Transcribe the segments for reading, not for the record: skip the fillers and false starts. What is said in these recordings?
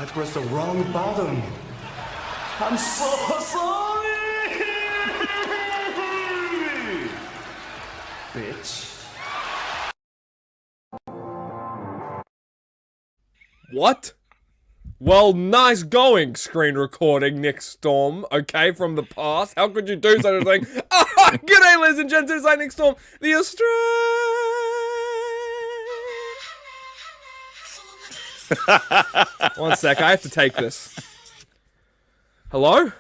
I pressed the wrong button. I'm so sorry! Bitch. What? Well, nice going, screen recording, Nick Storm, okay, from the past. How could you do such a thing? Oh, g'day, ladies and gents, it's Nick Storm, the Australian. One sec, I have to take this. Hello?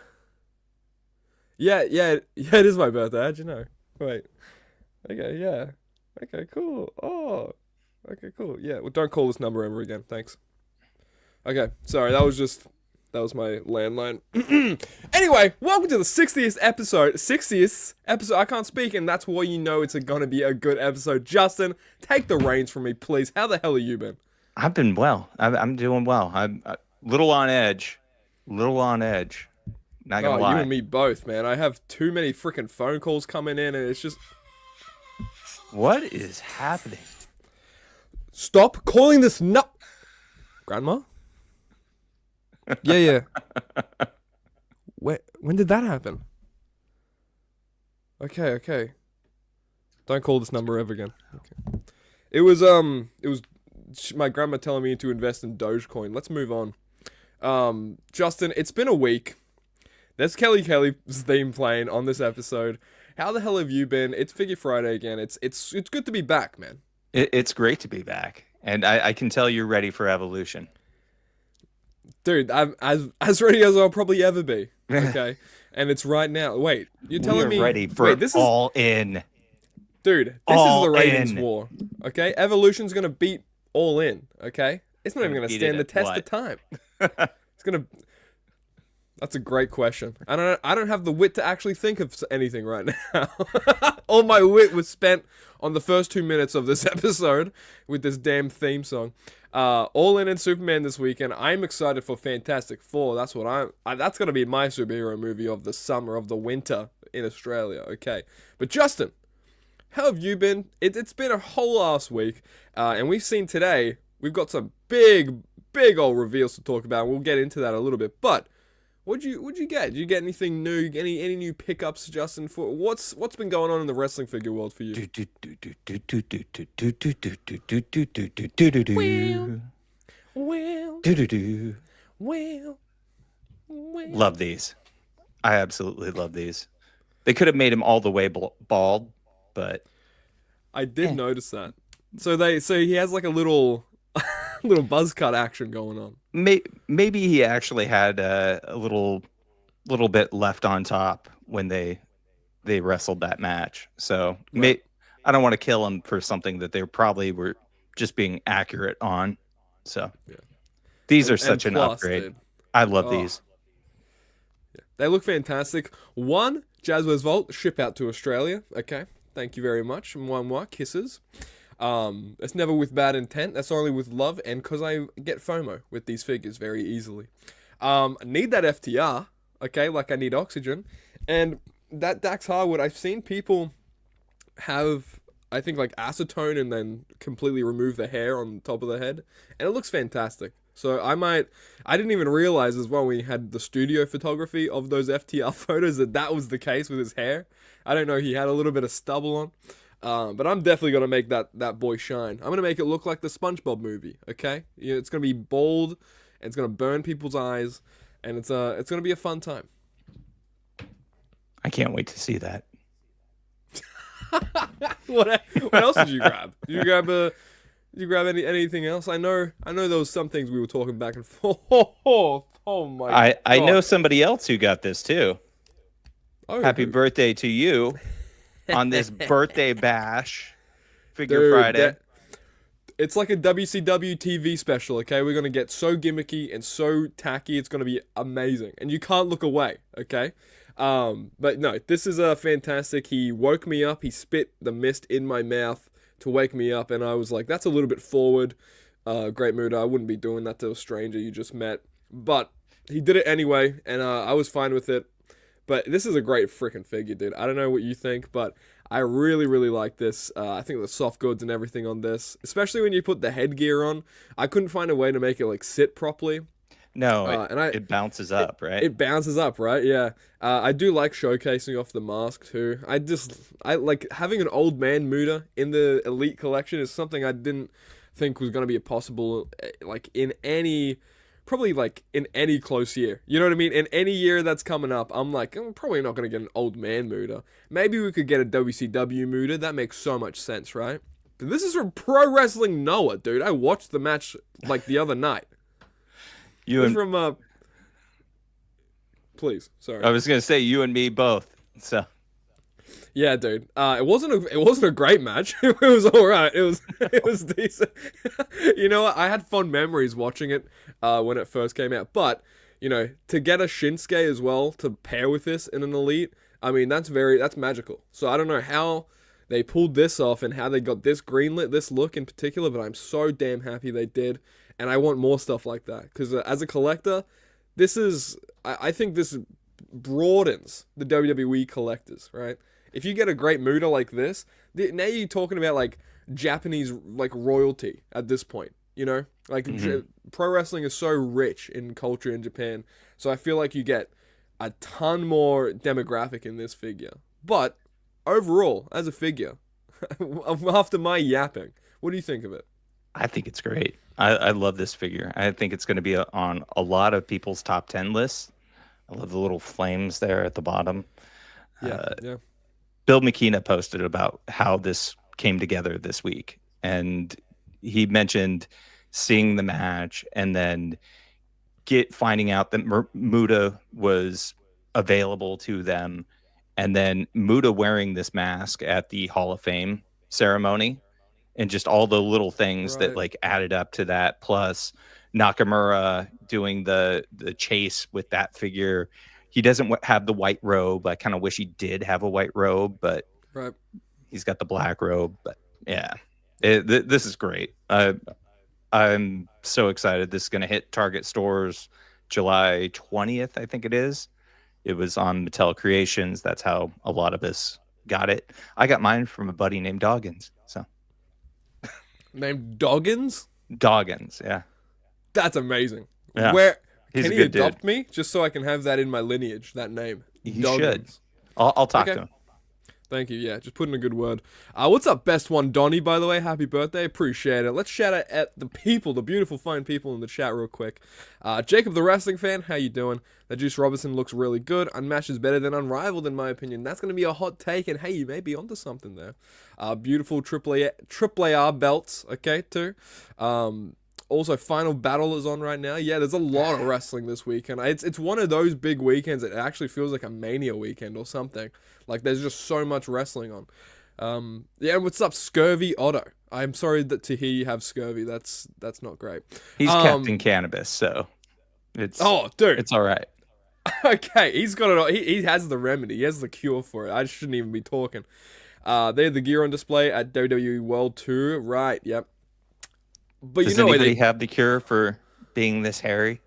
Yeah, it is my birthday, how'd you know? Wait. Okay, yeah. Okay, cool. Oh. Okay, cool. Yeah, well, don't call this number ever again, thanks. Okay, sorry, that was my landline. Anyway, welcome to the 60th episode. 60th episode, I can't speak, and that's why you know it's gonna be a good episode. Justin, take the reins from me, please. How the hell have you been? I've been well. I'm doing well. I'm a little on edge. Not gonna lie. You and me both, man. I have too many freaking phone calls coming in, and it's just... What is happening? Stop calling this Grandma? Yeah. When did that happen? Okay. Don't call this number ever again. Okay. It was my grandma telling me to invest in Dogecoin. Let's move on. Justin, it's been a week. There's Kelly's theme playing on this episode. How the hell have you been? It's Figure Friday again. It's good to be back, man. It's great to be back, and I can tell you're ready for evolution. Dude, I'm as ready as I'll probably ever be. Okay, and it's right now. Wait, you're telling me ready for all in? Dude, this is the ratings war. Okay, Evolution's gonna beat All In. Okay, it's not even gonna stand the test of time. It's gonna. That's a great question. I don't have the wit to actually think of anything right now. All my wit was spent on the first 2 minutes of this episode with this damn theme song. All In and Superman this weekend. I'm excited for Fantastic Four. That's what that's gonna be my superhero movie of the summer, of the winter in Australia. Okay, but Justin, how have you been? It's been a whole last week, and we've seen today. We've got some big old reveals to talk about. We'll get into that a little bit, but. What'd you get? Did you get anything new? Any new pickups, Justin? For what's been going on in the wrestling figure world for you? Well. Love these. I absolutely love these. They could have made him all the way bald, but I did notice that. So he has like a little buzz cut action going on. Maybe he actually had a little bit left on top when they wrestled that match. So Right. I don't want to kill him for something that they probably were just being accurate on. So Yeah. These are such an upgrade. Dude. I love these. Yeah. They look fantastic. One, JAZWARES Vault, ship out to Australia. Okay. Thank you very much. Mwah, kisses. It's never with bad intent. That's only with love, and because I get FOMO with these figures very easily. I need that FTR, okay, like I need oxygen. And that Dax Harwood, I've seen people have, I think, like acetone and then completely remove the hair on the top of the head, and it looks fantastic. So I didn't even realize as well when we had the studio photography of those FTR photos that was the case with his hair. I don't know, he had a little bit of stubble on. But I'm definitely going to make that boy shine. I'm going to make it look like the SpongeBob movie, okay? Yeah, it's going to be bold, and it's going to burn people's eyes, and it's going to be a fun time. I can't wait to see that. What else did you grab? Did you grab anything else? I know there was some things we were talking back and forth. Oh my God. I know somebody else who got this too. Oh, Happy birthday to you. On this birthday bash, Figure Friday. It's like a WCW TV special, okay? We're going to get so gimmicky and so tacky, it's going to be amazing. And you can't look away, okay? But no, this is fantastic. He woke me up, he spit the mist in my mouth to wake me up, and I was like, that's a little bit forward. Great mood. I wouldn't be doing that to a stranger you just met. But he did it anyway, and I was fine with it. But this is a great freaking figure, dude. I don't know what you think, but I really, really like this. I think the soft goods and everything on this, especially when you put the headgear on. I couldn't find a way to make it like sit properly. No, And it bounces up, right? it bounces up, right? Yeah. I do like showcasing off the mask too. I like having an old man Muda in the Elite Collection is something I didn't think was going to be possible, like in any, probably like in any close year. You know what I mean? In any year that's coming up, I'm like, I'm probably not going to get an old man Muda. Maybe we could get a WCW Muda. That makes so much sense, right? But this is from Pro Wrestling Noah, dude. I watched the match like the other night. You This and from please, sorry. I was gonna say you and me both. So Yeah, dude. It wasn't a great match. It was all right. It was decent. You know what? I had fond memories watching it when it first came out. But you know, to get a Shinsuke as well to pair with this in an Elite, I mean, that's magical. So I don't know how they pulled this off and how they got this greenlit, this look in particular. But I'm so damn happy they did, and I want more stuff like that because as a collector, I think this broadens the WWE collectors, right? If you get a great Muda like this, now you're talking about like Japanese like royalty at this point, you know? Like pro wrestling is so rich in culture in Japan. So I feel like you get a ton more demographic in this figure. But overall, as a figure, after my yapping, what do you think of it? I think it's great. I love this figure. I think it's going to be on a lot of people's top 10 lists. I love the little flames there at the bottom. Yeah. Bill McKenna posted about how this came together this week. And he mentioned seeing the match and then finding out that Muda was available to them. And then Muda wearing this mask at the Hall of Fame ceremony. And just all the little things that like added up to that, plus Nakamura doing the chase with that figure. He doesn't have the white robe. I kind of wish he did have a white robe, but he's got the black robe. But yeah, this is great. I'm so excited. This is going to hit Target stores July 20th, I think it is. It was on Mattel Creations. That's how a lot of us got it. I got mine from a buddy named Doggins. So. Named Doggins? Doggins, yeah. That's amazing. Yeah. Where He's can a he good adopt dude. me just so I can have that in my lineage? That name. He Doggins. should. I'll talk to him. Thank you. Yeah, just put in a good word. What's up, best one, Donnie? By the way, happy birthday. Appreciate it. Let's shout out at the people, the beautiful, fine people in the chat, real quick. Jacob, the wrestling fan, how you doing? That Juice Robinson looks really good. Unmatched is better than Unrivaled, in my opinion. That's gonna be a hot take, and hey, you may be onto something there. Beautiful AAA belts, okay, too. Also, Final Battle is on right now. Yeah, there's a lot of wrestling this weekend. It's one of those big weekends. It actually feels like a Mania weekend or something. Like, there's just so much wrestling on. Yeah, what's up, Scurvy Otto? I'm sorry to hear you have scurvy. That's not great. He's Captain Cannabis, so it's dude, it's all right. Okay, he's got it all. He has the remedy. He has the cure for it. I shouldn't even be talking. They have the gear on display at WWE World Tour. Right, yep. But Does you know anybody have the cure for being this hairy?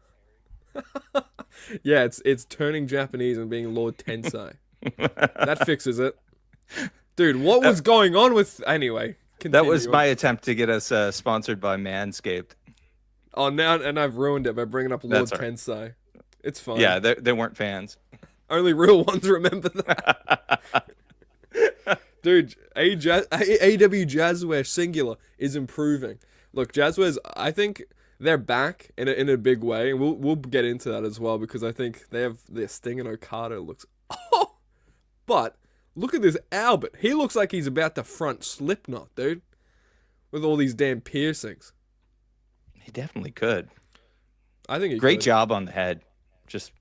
Yeah, it's turning Japanese and being Lord Tensai. That fixes it. Dude, what was going on with... Anyway, continue. That was my attempt to get us sponsored by Manscaped. Oh, now, and I've ruined it by bringing up Lord Tensai. It's fine. Yeah, they weren't fans. Only real ones remember that. Dude, AEW JAZWARES singular is improving. Look, JAZWARES, I think they're back in a big way. And we'll get into that as well because I think they have their Sting and Okada looks... Oh! But look at this Albert. He looks like he's about to front Slipknot, dude. With all these damn piercings. He definitely could. I think he Great could. job on the head. Just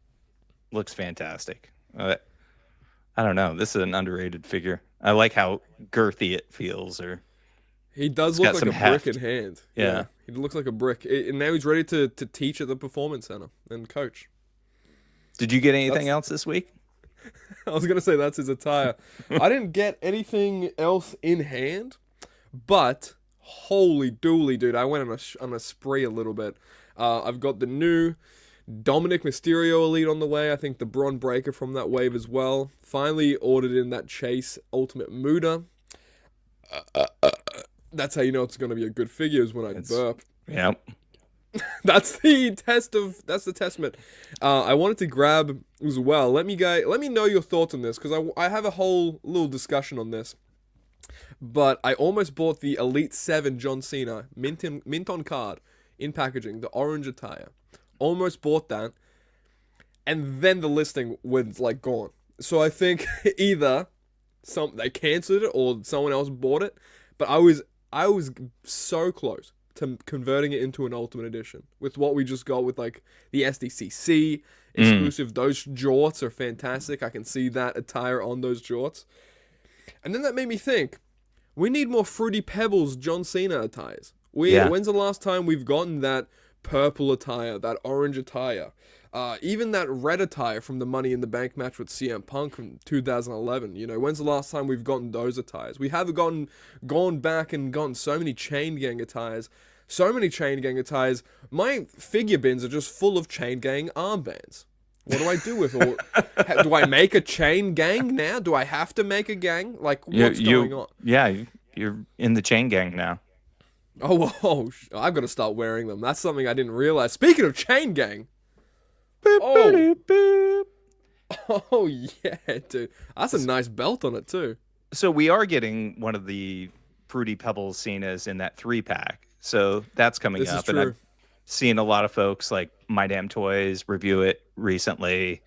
looks fantastic. I don't know. This is an underrated figure. I like how girthy it feels. He does look like a brick in hand. Yeah. He looks like a brick. And now he's ready to teach at the Performance Center and coach. Did you get anything else this week? I was going to say that's his attire. I didn't get anything else in hand, but holy dooly, dude. I went on a spree a little bit. I've got the new Dominic Mysterio Elite on the way. I think the Braun Breaker from that wave as well. Finally ordered in that Chase Ultimate Muda. That's how you know it's going to be a good figure is when I burp. Yep. That's the testament. I wanted to grab as well. Let me know your thoughts on this, because I have a whole little discussion on this. But I almost bought the Elite 7 John Cena mint on card in packaging, the orange attire. Almost bought that, and then the listing was like gone. So I think either they canceled it or someone else bought it. But I was so close to converting it into an Ultimate Edition with what we just got with like the SDCC exclusive. Those jorts are fantastic. I can see that attire on those jorts. And then that made me think, we need more Fruity Pebbles John Cena attires. When's the last time we've gotten that purple attire, that orange attire? Even that red attire from the Money in the Bank match with CM Punk from 2011. You know, when's the last time we've gotten those attires? We haven't gone back and gotten so many Chain Gang attires. So many Chain Gang attires. My figure bins are just full of Chain Gang armbands. What do I do with all? Do I make a Chain Gang now? Do I have to make a gang? Like, what's going on? Yeah, you're in the Chain Gang now. I've got to start wearing them. That's something I didn't realize. Speaking of Chain Gang. Oh yeah, dude. That's a nice belt on it too. So we are getting one of the Fruity Pebbles Cenas in that 3-pack. So that's coming up. And I've seen a lot of folks like My Damn Toys review it recently.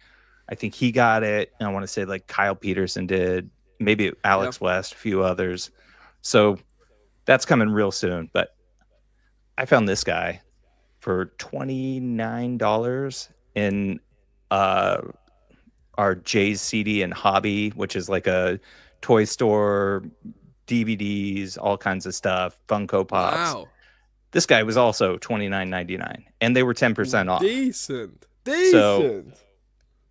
I think he got it. I want to say like Kyle Peterson did. Maybe Alex West, a few others. So that's coming real soon. But I found this guy for $29 in our Jay's CD and Hobby, which is like a toy store, DVDs, all kinds of stuff, Funko Pops. Wow. This guy was also $29.99, and they were 10% off. Decent. So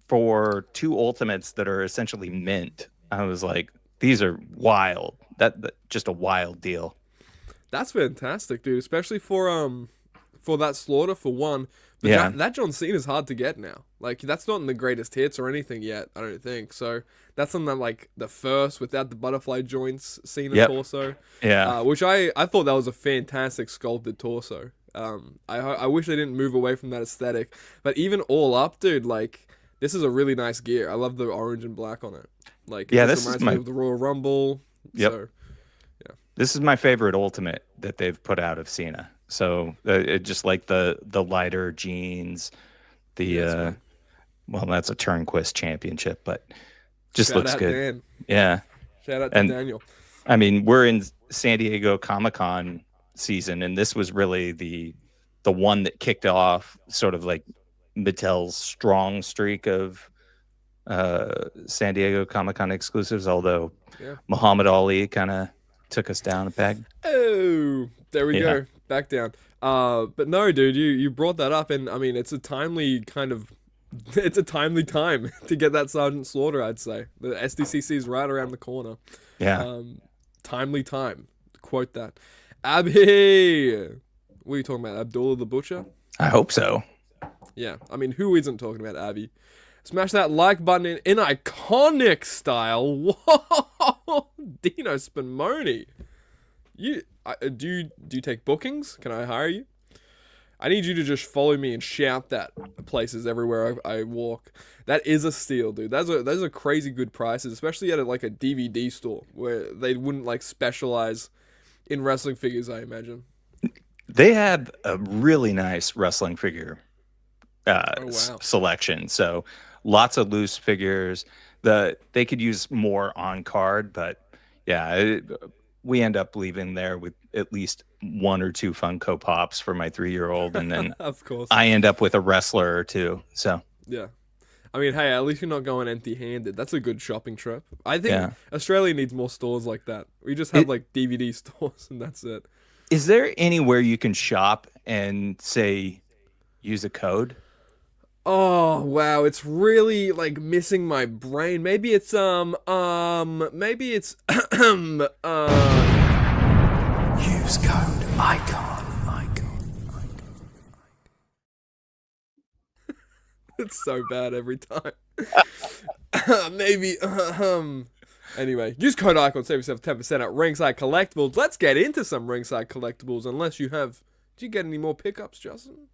for 2 Ultimates that are essentially mint, I was like, these are wild. That just a wild deal. That's fantastic, dude. Especially for that Slaughter for one. But that John Cena is hard to get now. Like, that's not in the greatest hits or anything yet, I don't think. So that's on like the first without the butterfly joints Cena torso. Yeah. Which I thought that was a fantastic sculpted torso. I wish they didn't move away from that aesthetic. But even all up, dude, like, this is a really nice gear. I love the orange and black on it. Like, this reminds me of the Royal Rumble. Yep. So, this is my favorite Ultimate that they've put out of Cena. So it just like the lighter jeans, well, that's a Turnquist championship, but just looks good. Dan. Yeah. Shout out to Daniel. I mean, we're in San Diego Comic-Con season, and this was really the one that kicked off sort of like Mattel's strong streak of San Diego Comic-Con exclusives, although Muhammad Ali kind of took us down a peg. Oh, there we go. Back down. But no, dude, you brought that up, and I mean, it's a timely time to get that Sergeant Slaughter, I'd say. The SDCC is right around the corner. Yeah. Timely time. Quote that. Abby! What are you talking about? Abdullah the Butcher? I hope so. Yeah. I mean, who isn't talking about Abby? Smash that like button in iconic style. Whoa! Dino Spumoni. Do you take bookings? Can I hire you? I need you to just follow me and shout that places everywhere I walk. That is a steal, dude. Those are crazy good prices, especially at like a DVD store where they wouldn't like specialize in wrestling figures, I imagine. They have a really nice wrestling figure selection. So lots of loose figures. They could use more on card, but we end up leaving there with at least 1 or 2 Funko Pops for my 3-year-old, and then of course I end up with a wrestler or 2. So yeah, I mean, hey, at least you're not going empty-handed. That's a good shopping trip. I think Australia needs more stores like that. We just have like DVD stores, and that's it. Is there anywhere you can shop and say use a code? Oh wow, it's really like missing my brain. Maybe it's use code icon. It's so bad every time. Maybe anyway, use code icon, save yourself 10% at Ringside Collectibles. Let's get into some Ringside Collectibles, unless you have Did you get any more pickups, Justin?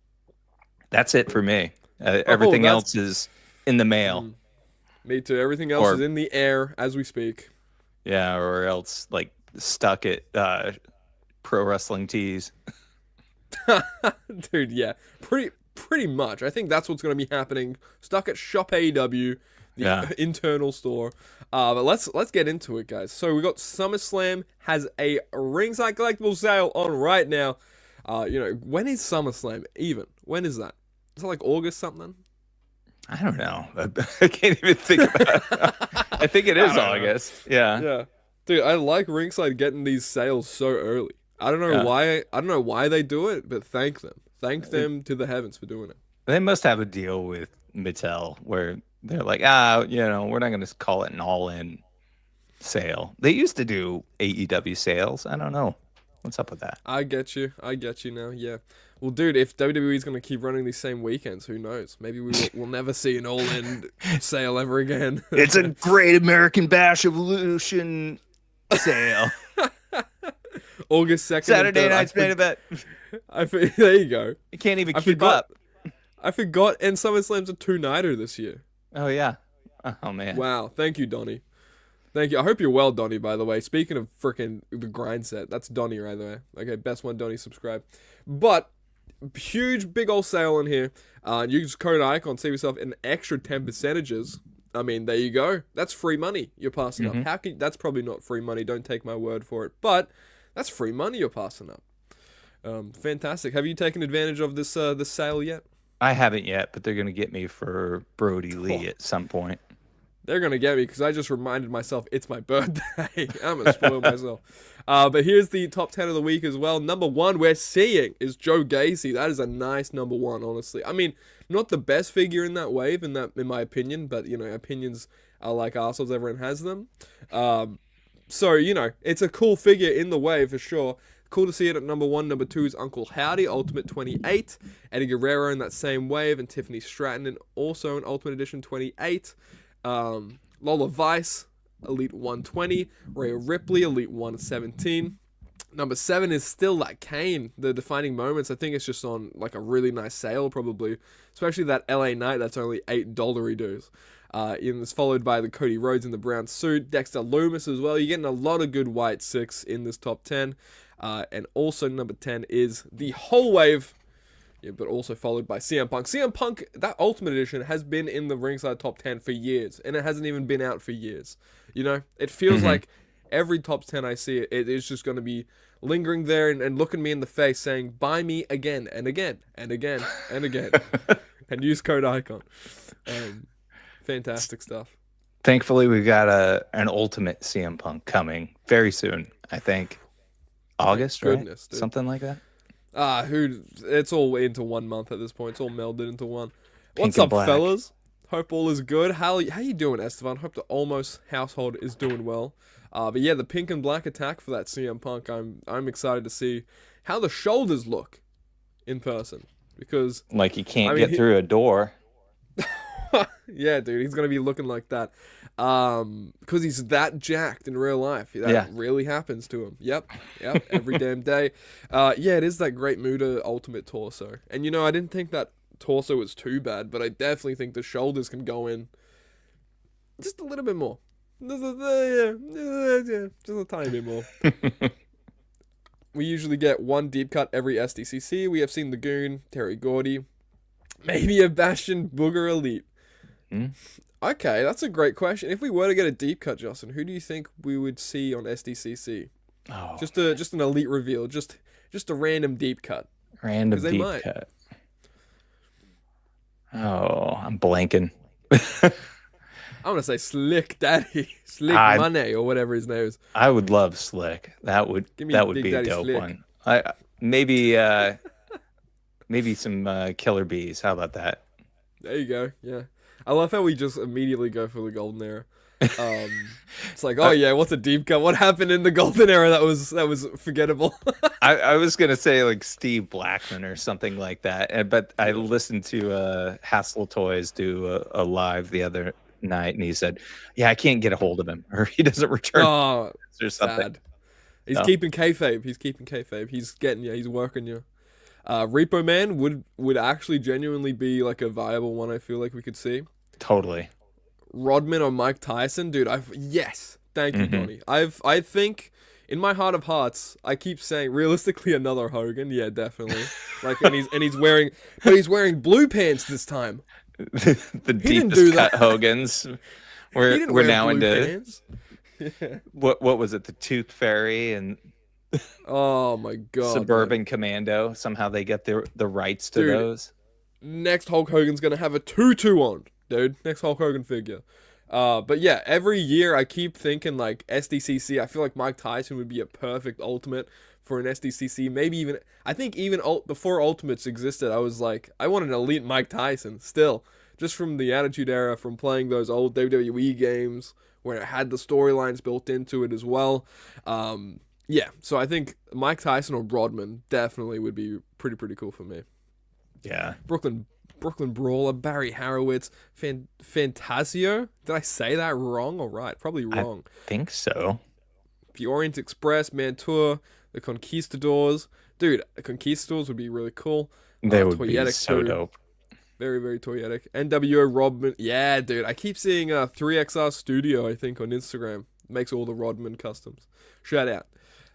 That's it for me. Everything else is in the mail. Me too. Everything else Or- is in the air as we speak. Yeah, or else like stuck at Pro Wrestling Tees. Dude, yeah. Pretty much. I think that's what's going to be happening. Stuck at Shop AEW, the internal store. But let's get into it, guys. So we got SummerSlam has a ringside collectible sale on right now. When is SummerSlam even? When is that? Is it like August something? I don't know. I can't even think about it. I think it is August. Yeah. Yeah. Dude, I like ringside getting these sales so early. I don't know why. I don't know why they do it, but thank them. Thank them to the heavens for doing it. They must have a deal with Mattel where they're like, we're not going to call it an all-in sale. They used to do AEW sales. I don't know. What's up with that? I get you now. Yeah. Well, dude, if WWE is going to keep running these same weekends, who knows? Maybe we'll never see an all-in sale ever again. It's a Great American Bash Evolution sale. August 2nd. Saturday night's main event. There you go. You can't even keep up. I forgot, and SummerSlam's a two-nighter this year. Oh, yeah. Oh, man. Wow. Thank you, Donnie. Thank you. I hope you're well, Donnie, by the way. Speaking of freaking the grind set, that's Donnie right there. Okay, best one, Donnie, subscribe. But, huge, big old sale in here. Use code ICON, save yourself an extra 10 percentages. I mean, there you go. That's free money you're passing up. That's probably not free money. Don't take my word for it. But, that's free money you're passing up. Fantastic. Have you taken advantage of this sale yet? I haven't yet, but they're going to get me for Brody Lee at some point. They're going to get me because I just reminded myself it's my birthday. I'm going to spoil myself. But here's the top 10 of the week as well. Number 1 we're seeing is Joe Gacy. That is a nice number 1, honestly. I mean, not the best figure in that wave, in my opinion, but, opinions are like assholes. Everyone has them. So, it's a cool figure in the wave for sure. Cool to see it at number 1. Number 2 is Uncle Howdy, Ultimate 28. Eddie Guerrero in that same wave, and Tiffany Stratton, and also an Ultimate Edition 28. Lola Vice, Elite 120. Rhea Ripley, Elite 117. Number 7 is still that Kane, the Defining Moments. I think it's just on like a really nice sale, probably. Especially that LA Knight, that's only $8 dues. It's followed by the Cody Rhodes in the brown suit. Dexter Lumis as well. You're getting a lot of good white 6 in this top 10. And also number 10 is the whole wave. Yeah, but also followed by CM Punk. CM Punk, that Ultimate Edition, has been in the ringside top 10 for years. And it hasn't even been out for years. It feels like every top 10 I see, it is just going to be lingering there and looking me in the face saying, buy me again and again and again and again. And use code ICON. Fantastic stuff. Thankfully, we got an Ultimate CM Punk coming very soon, I think. August, right? Goodness, dude. Something like that. It's all into 1 month at this point. It's all melded into one. Pink What's and up, black. fellas? Hope all is good. How you doing, Esteban? Hope the Almost household is doing well. But yeah, the pink and black attack for that CM Punk. I'm excited to see how the shoulders look in person because Like you can't get through a door. yeah, dude, he's gonna be looking like that. Because he's that jacked in real life. That really happens to him. Yep, every damn day. Yeah, it is that Great Muta Ultimate Torso. And I didn't think that torso was too bad, but I definitely think the shoulders can go in just a little bit more. Just a tiny bit more. We usually get 1 deep cut every SDCC. We have seen the Goon, Terry Gordy, maybe a Bastion Booger Elite. Okay, that's a great question. If we were to get a deep cut, Justin, who do you think we would see on SDCC? Oh, Just an elite reveal, just a random deep cut. random 'Cause they deep might. cut. Oh, I'm blanking. I want to say Slick Daddy, Slick Money, or whatever his name is. I would love Slick. That would Give me that would Big be Daddy a dope Slick. one. Maybe some Killer Bees. How about that? There you go. Yeah, I love how we just immediately go for the golden era. It's like, oh yeah, what's a deep cut? What happened in the golden era that was forgettable? I was gonna say like Steve Blackman or something like that, but I listened to Hassel Toys do a live the other night, and he said, "Yeah, I can't get a hold of him, or he doesn't return Oh, or something." sad. He's keeping kayfabe. He's keeping kayfabe. He's getting you. He's working you. Repo Man would actually genuinely be like a viable one. I feel like we could see Totally. Rodman or Mike Tyson, dude. Yes, thank you, Mhm. Donnie. I think in my heart of hearts, I keep saying realistically another Hogan. Yeah, definitely. Like, and he's wearing blue pants this time. The He didn't deepest do cut that. Hogans. He We're didn't we're wear now blue into pants. Yeah. what was it? The Tooth Fairy and Oh my god, Suburban man. Commando. Somehow they get the rights to Dude, those. next Hulk Hogan's gonna have a tutu on, dude. Next Hulk Hogan figure. But yeah, every year I keep thinking like SDCC. I feel like Mike Tyson would be a perfect ultimate for an SDCC. Maybe even I think even before Ultimates existed, I was like I want an elite Mike Tyson still, just from the Attitude Era, from playing those old WWE games where it had the storylines built into it as well. Yeah, so I think Mike Tyson or Rodman definitely would be pretty cool for me. Yeah. Brooklyn Brawler, Barry Harowitz, Fantasio. Did I say that wrong or right? Probably wrong. Think so. The Orient Express, Mantua, the Conquistadors. Dude, the Conquistadors would be really cool. They would be Toyetic so too. dope. Very toyetic. NWO Rodman. Yeah, dude. I keep seeing 3XR Studio, I think, on Instagram. Makes all the Rodman customs. Shout out.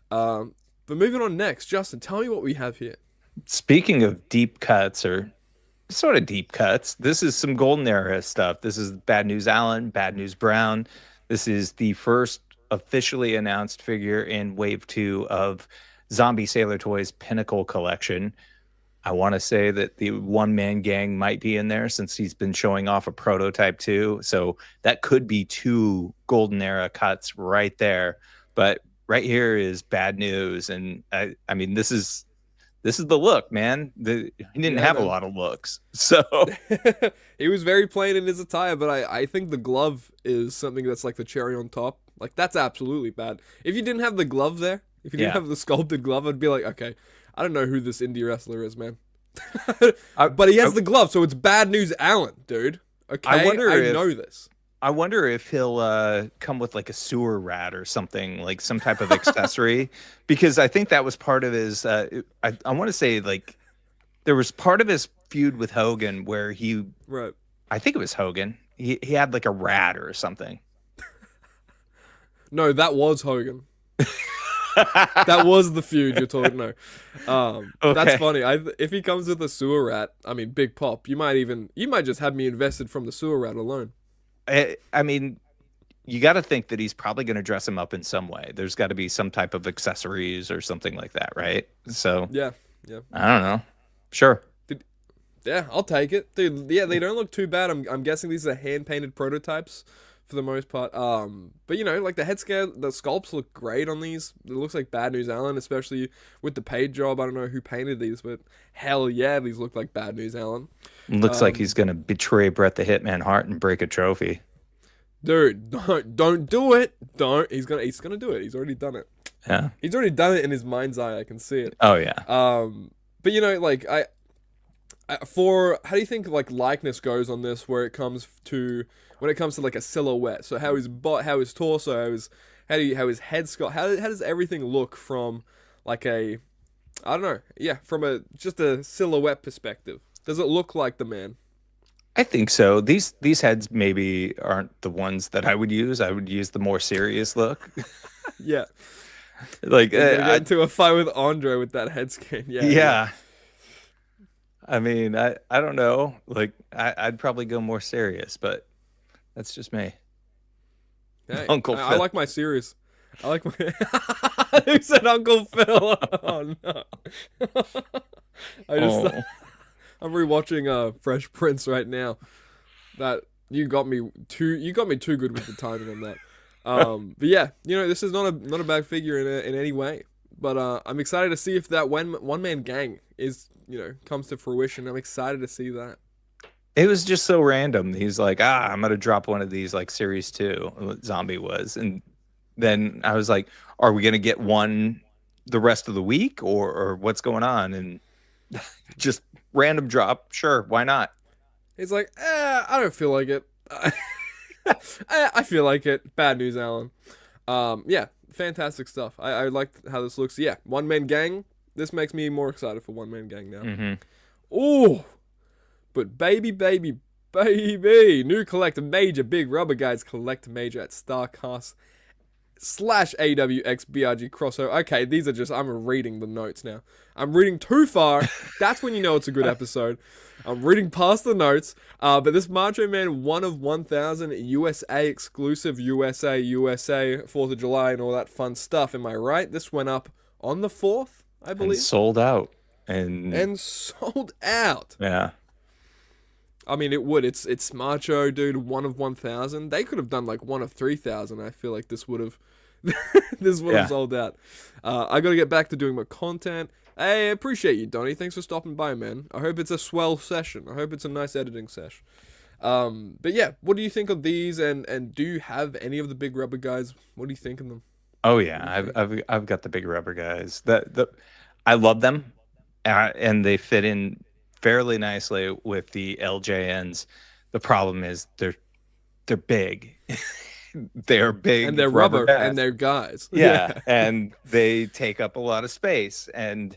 But moving on next, Justin, tell me what we have here. Speaking of deep cuts or sort of deep cuts, this is some golden era stuff. This is Bad News Allen, Bad News Brown. This is the first officially announced figure in Wave 2 of Zombie Sailor Toys Pinnacle Collection. I want to say that the one-man gang might be in there since he's been showing off a prototype too. So that could be 2 golden era cuts right there. But right here is Bad News. And I mean, this is the look, man. He didn't have a lot of looks. So he was very plain in his attire, but I think the glove is something that's like the cherry on top. Like, that's absolutely bad. If you didn't have the glove there, if you didn't have the sculpted glove, I'd be like, okay, I don't know who this indie wrestler is, man. But he has the glove, so it's Bad News Allen, dude. Okay, I know this. I wonder if he'll come with like a sewer rat or something, like some type of accessory, because I think that was part of his. I want to say like there was part of his feud with Hogan where he. Right. I think it was Hogan. He had like a rat or something. No, that was Hogan. That was the feud you're talking. No, Okay. That's funny. If he comes with a sewer rat, I mean, big pop. You might just have me invested from the sewer rat alone. I mean, you got to think that he's probably going to dress him up in some way. There's got to be some type of accessories or something like that, right? So Yeah. I don't know. Sure. Yeah, I'll take it, dude. Yeah, they don't look too bad. I'm guessing these are hand painted prototypes for the most part. But you know, like the head scale, the sculpts look great on these. It looks like Bad News Allen, especially with the paint job. I don't know who painted these, but hell yeah, these look like Bad News Allen. Looks like he's going to betray Bret the Hitman Hart and break a trophy. Dude, don't do it. Don't. He's gonna do it. He's already done it. Yeah. He's already done it in his mind's eye. I can see it. Oh yeah. But you know, like for how do you think like likeness goes on this? When it comes to like a silhouette. So how his torso, how his head sculpt, how does everything look from like I don't know, yeah, from just a silhouette perspective? Does it look like the man? I think so. These heads maybe aren't the ones that I would use. I would use the more serious look. Yeah. Like Get into a fight with Andre with that head scan. Yeah. I mean, I don't know. Like I'd probably go more serious, but that's just me. Hey, Uncle Phil. I like my serious. I like my. Who said Uncle Phil? Oh no. I'm rewatching Fresh Prince right now. That you got me too good with the timing on that. But yeah, you know, this is not a bad figure in any way. But I'm excited to see if that one man gang comes to fruition. I'm excited to see that. It was just so random. He's like, I'm gonna drop one of these like series 2, what Zombie was, and then I was like, are we gonna get one the rest of the week or what's going on? And just random drop, sure, why not? He's like, I don't feel like it. I feel like it. Bad News Allen. Yeah, fantastic stuff. I like how this looks. Yeah, one man gang. This makes me more excited for One Man Gang now. Mm-hmm. Oh, but baby, new Collect Major, Big Rubber Guys Collect Major at StarCast /AWX BRG crossover. Okay, these are just, I'm reading the notes now. I'm reading too far. That's when you know it's a good episode. I'm reading past the notes. But this Macho Man 1 of 1,000 USA exclusive, USA, 4th of July and all that fun stuff. Am I right? This went up on the 4th, I believe. And sold out. And sold out. Yeah. I mean, it would. It's Macho, dude. 1 of 1,000. They could have done like 1 of 3,000. I feel like this would have, have sold out. I got to get back to doing my content. Hey, I appreciate you, Donnie. Thanks for stopping by, man. I hope it's a swell session. I hope it's a nice editing sesh. But yeah, what do you think of these? And do you have any of the Big Rubber Guys? What do you think of them? Oh yeah, I've got the Big Rubber Guys. I love them, and they fit in fairly nicely with the LJNs. The problem is they're big. They're big and they're rubber and they're guys. Yeah, and they take up a lot of space, and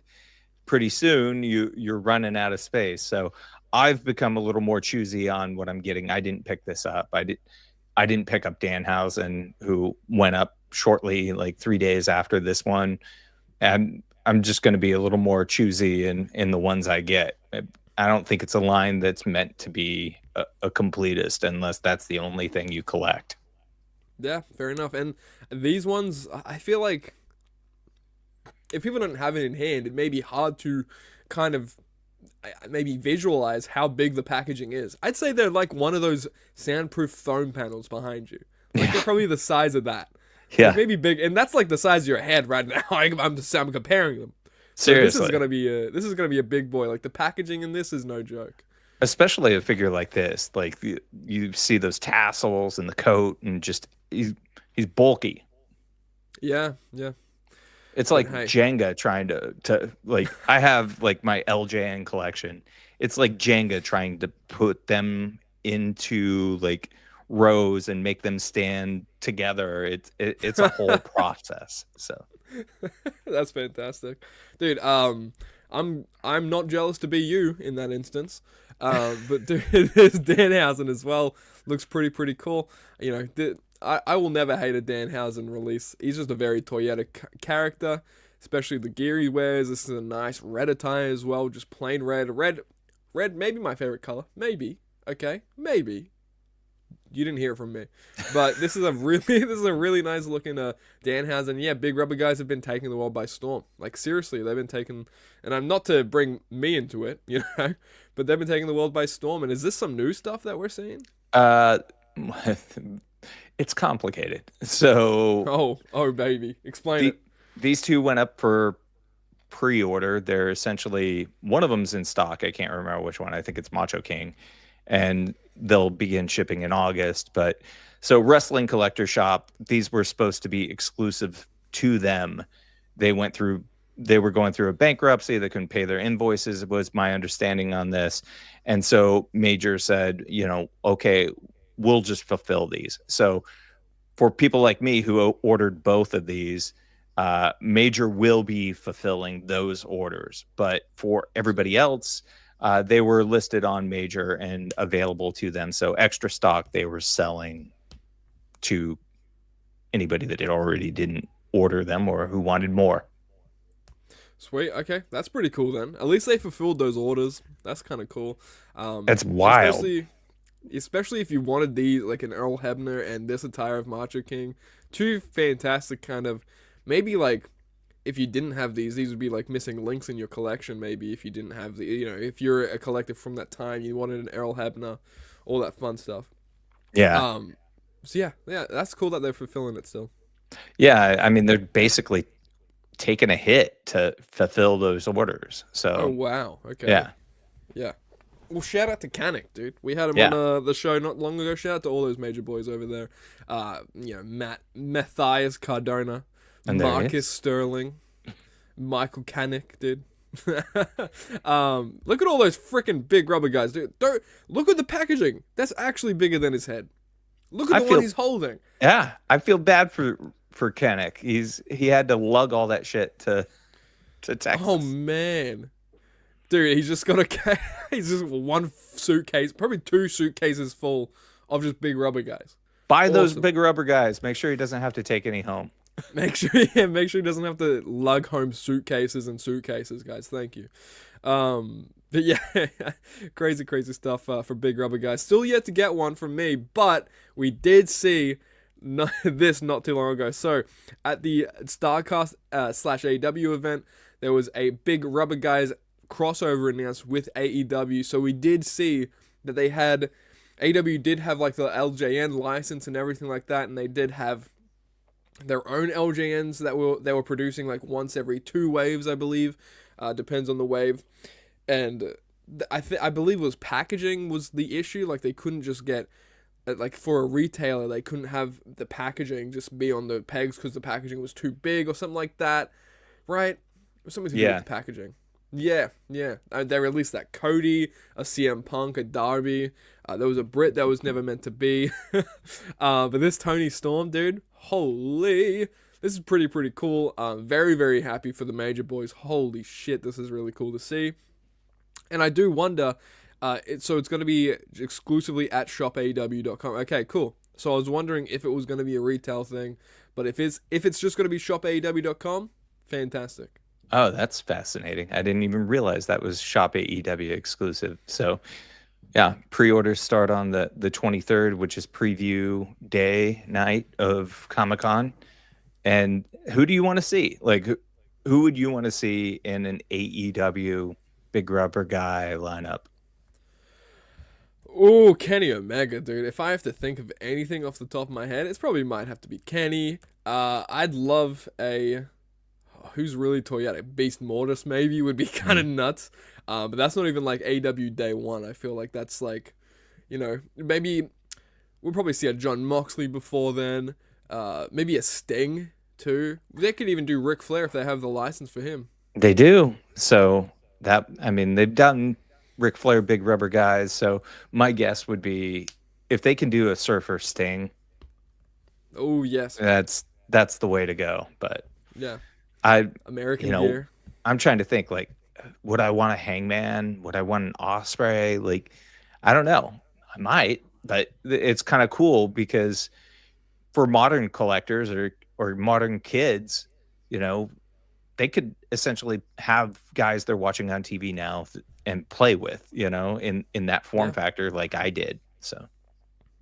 pretty soon you're running out of space. So I've become a little more choosy on what I'm getting. I didn't pick this up. I didn't pick up Danhausen, who went up shortly, like 3 days after this one. And I'm just going to be a little more choosy in the ones I get. I don't think it's a line that's meant to be a completist unless that's the only thing you collect. Yeah, fair enough. And these ones, I feel like if people don't have it in hand, it may be hard to kind of maybe visualize how big the packaging is. I'd say they're like one of those soundproof phone panels behind you. Like they're probably the size of that. Yeah, like maybe big, and that's like the size of your head right now. I'm comparing them. So seriously, this is gonna be a big boy. Like the packaging in this is no joke. Especially a figure like this. Like you see those tassels and the coat, and just he's bulky. Yeah. It's like Jenga trying to like, I have like my LJN collection. It's like Jenga trying to put them into like rows and make them stand together. It's a whole process. So that's fantastic, dude. I'm not jealous to be you in that instance. But dude, this Danhausen as well looks pretty cool. You know, I will never hate a Danhausen release. He's just a very Toyota character, especially the gear he wears. This is a nice red attire as well, just plain red. Red, maybe my favorite color. Maybe. Okay, maybe. You didn't hear it from me, but this is a really nice looking Danhausen. Yeah, Big Rubber Guys have been taking the world by storm. Like seriously, they've been taking, and I'm not to bring me into it, you know, but they've been taking the world by storm. And is this some new stuff that we're seeing? It's complicated. So oh baby, explain it. These two went up for pre-order. They're essentially, one of them's in stock. I can't remember which one. I think it's Macho King, and they'll begin shipping in August. But so Wrestling Collector Shop, these were supposed to be exclusive to them. They were going through a bankruptcy. They couldn't pay their invoices, was my understanding on this. And so Major said, you know, okay, we'll just fulfill these. So for people like me who ordered both of these, Major will be fulfilling those orders. But for everybody else, they were listed on Major and available to them. So extra stock they were selling to anybody that already didn't order them or who wanted more. Sweet. Okay, that's pretty cool then. At least they fulfilled those orders. That's kind of cool. That's wild. Especially if you wanted these, like an Earl Hebner and this attire of Macho King. Two fantastic kind of, maybe like, if you didn't have these would be like missing links in your collection. Maybe if you didn't have the, you know, if you're a collector from that time, you wanted an Earl Hebner, all that fun stuff. Yeah. So yeah, that's cool that they're fulfilling it still. Yeah, I mean, they're basically taking a hit to fulfill those orders. So. Oh wow. Okay. Yeah. Well, shout out to Kanik, dude. We had him on the show not long ago. Shout out to all those major boys over there. You know, Matthias Cardona, and Marcus Sterling, Michael Kanik, dude. Look at all those freaking Big Rubber Guys, dude. Look at the packaging. That's actually bigger than his head. Look at the one he's holding. Yeah, I feel bad for Kanik. He had to lug all that shit to to Texas. Oh man, dude, he's just got he's just one suitcase, probably 2 suitcases full of just big rubber guys. Buy those Awesome. big rubber guys. Make sure he doesn't have to take any home. Make sure he doesn't have to lug home suitcases and suitcases, guys. Thank you. But yeah, crazy stuff for big rubber guys. Still yet to get one from me, but we did see this not too long ago. So at the Starcast / AEW event, there was a big rubber guys crossover announced with AEW. So we did see that they had AEW did have like the LJN license and everything like that, and they did have their own LJNs that they were producing like once every 2 waves, I believe. Depends on the wave. And I believe it was packaging was the issue. Like they couldn't just get, like for a retailer, they couldn't have the packaging just be on the pegs because the packaging was too big or something like that, right? Or something to do with the packaging. Yeah. They released that Cody, a CM Punk, a Darby. There was a Brit that was never meant to be. But this Tony Storm, dude, holy, this is pretty cool. Very, very happy for the Major Boys. Holy shit, this is really cool to see. And I do wonder, so it's going to be exclusively at shopaew.com. Okay, cool. So I was wondering if it was going to be a retail thing, but if it's just going to be shopaew.com, fantastic. Oh, that's fascinating. I didn't even realize that was Shop AEW exclusive. So, yeah, pre-orders start on the 23rd, which is preview night of Comic-Con. And who do you want to see? Like, who would you want to see in an AEW big rubber guy lineup? Oh, Kenny Omega, dude. If I have to think of anything off the top of my head, it probably might have to be Kenny. I'd love a... who's really Toyota? Beast Mortis maybe would be kind of nuts. But that's not even like AW Day 1. I feel like that's like, maybe we'll probably see a John Moxley before then. Maybe a Sting too. They could even do Ric Flair if they have the license for him. They do. So they've done Ric Flair big rubber guys. So my guess would be if they can do a Surfer Sting. Oh yes. That's the way to go. But yeah. American gear. I'm trying to think, like, would I want a Hangman? Would I want an Osprey? Like, I don't know. I might, but it's kind of cool because for modern collectors or modern kids, they could essentially have guys they're watching on TV now and play with, in that form factor like I did. So,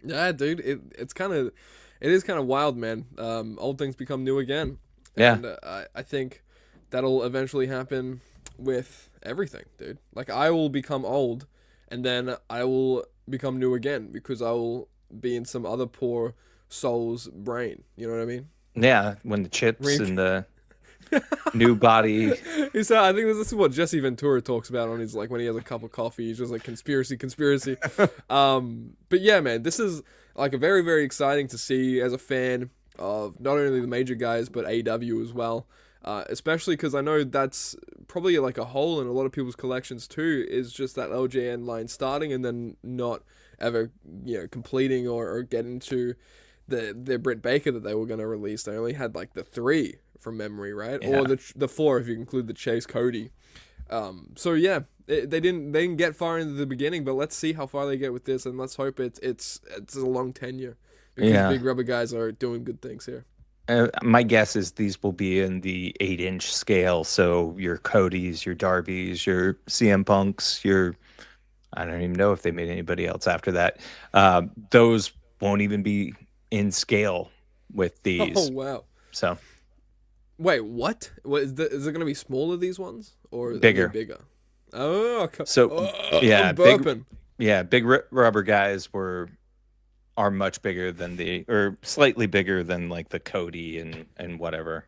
yeah, dude, it is kind of wild, man. Old things become new again. Yeah. And I think that'll eventually happen with everything, dude. Like, I will become old, and then I will become new again because I will be in some other poor soul's brain. You know what I mean? Yeah, when the chips and the new body. So I think this is what Jesse Ventura talks about on his, like, when he has a cup of coffee. He's just like, conspiracy. But yeah, man, this is like a very, very exciting to see as a fan of not only the major guys but AEW as well, especially because I know that's probably like a hole in a lot of people's collections too, is just that LJN line starting and then not ever completing or getting to the Britt Baker that they were going to release. They only had like the 3 from memory, right? Yeah. Or the 4 if you include the Chase Cody. So yeah, they didn't get far into the beginning, but let's see how far they get with this, and let's hope it's a long tenure. Because big rubber guys are doing good things here. My guess is these will be in the 8-inch scale. So your Codys, your Darbys, your CM Punks, I don't even know if they made anybody else after that. Those won't even be in scale with these. Oh, wow. So. Wait, what? Is it going to be smaller, these ones? Or bigger? Bigger. Oh, okay. So, yeah. Big rubber guys are much bigger than or slightly bigger than like the Cody and whatever.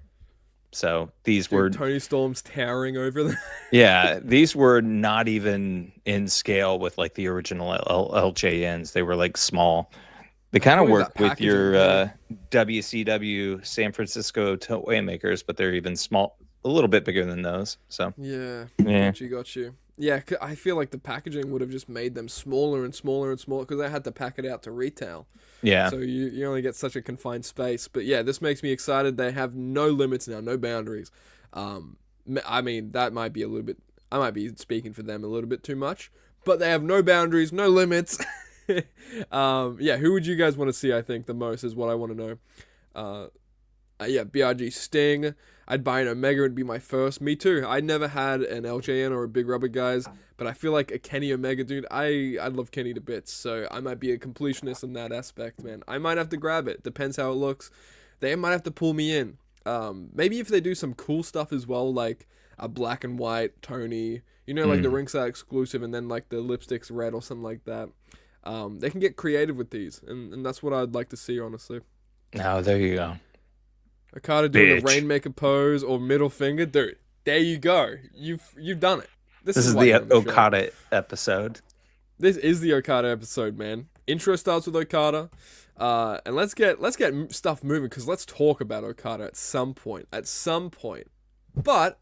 So these were Tony Storm's towering over them. Yeah, these were not even in scale with like the original LJNs. They were like small. They kind of work with your WCW San Francisco toy makers, but they're even small, a little bit bigger than those. So yeah. Got you. Yeah, I feel like the packaging would have just made them smaller and smaller and smaller because they had to pack it out to retail. Yeah. So you only get such a confined space. But yeah, this makes me excited. They have no limits now, no boundaries. I mean, that might be a little bit. I might be speaking for them a little bit too much, but they have no boundaries, no limits. Yeah, who would you guys want to see? I think the most is what I want to know. Yeah, BRG Sting. I'd buy an Omega, would be my first. Me too. I never had an LJN or a Big Rubber guys, but I feel like a Kenny Omega, dude. I love Kenny to bits, so I might be a completionist in that aspect, man. I might have to grab it. Depends how it looks. They might have to pull me in. Maybe if they do some cool stuff as well, like a black and white Tony, like the ringside exclusive, and then like the lipstick's red or something like that. They can get creative with these, and that's what I'd like to see, honestly. Oh, there you go. Okada doing the Rainmaker pose or middle finger, dude. There you go. You've done it. This is the Okada episode. This is the Okada episode, man. Intro starts with Okada, and let's get stuff moving, because let's talk about Okada at some point. But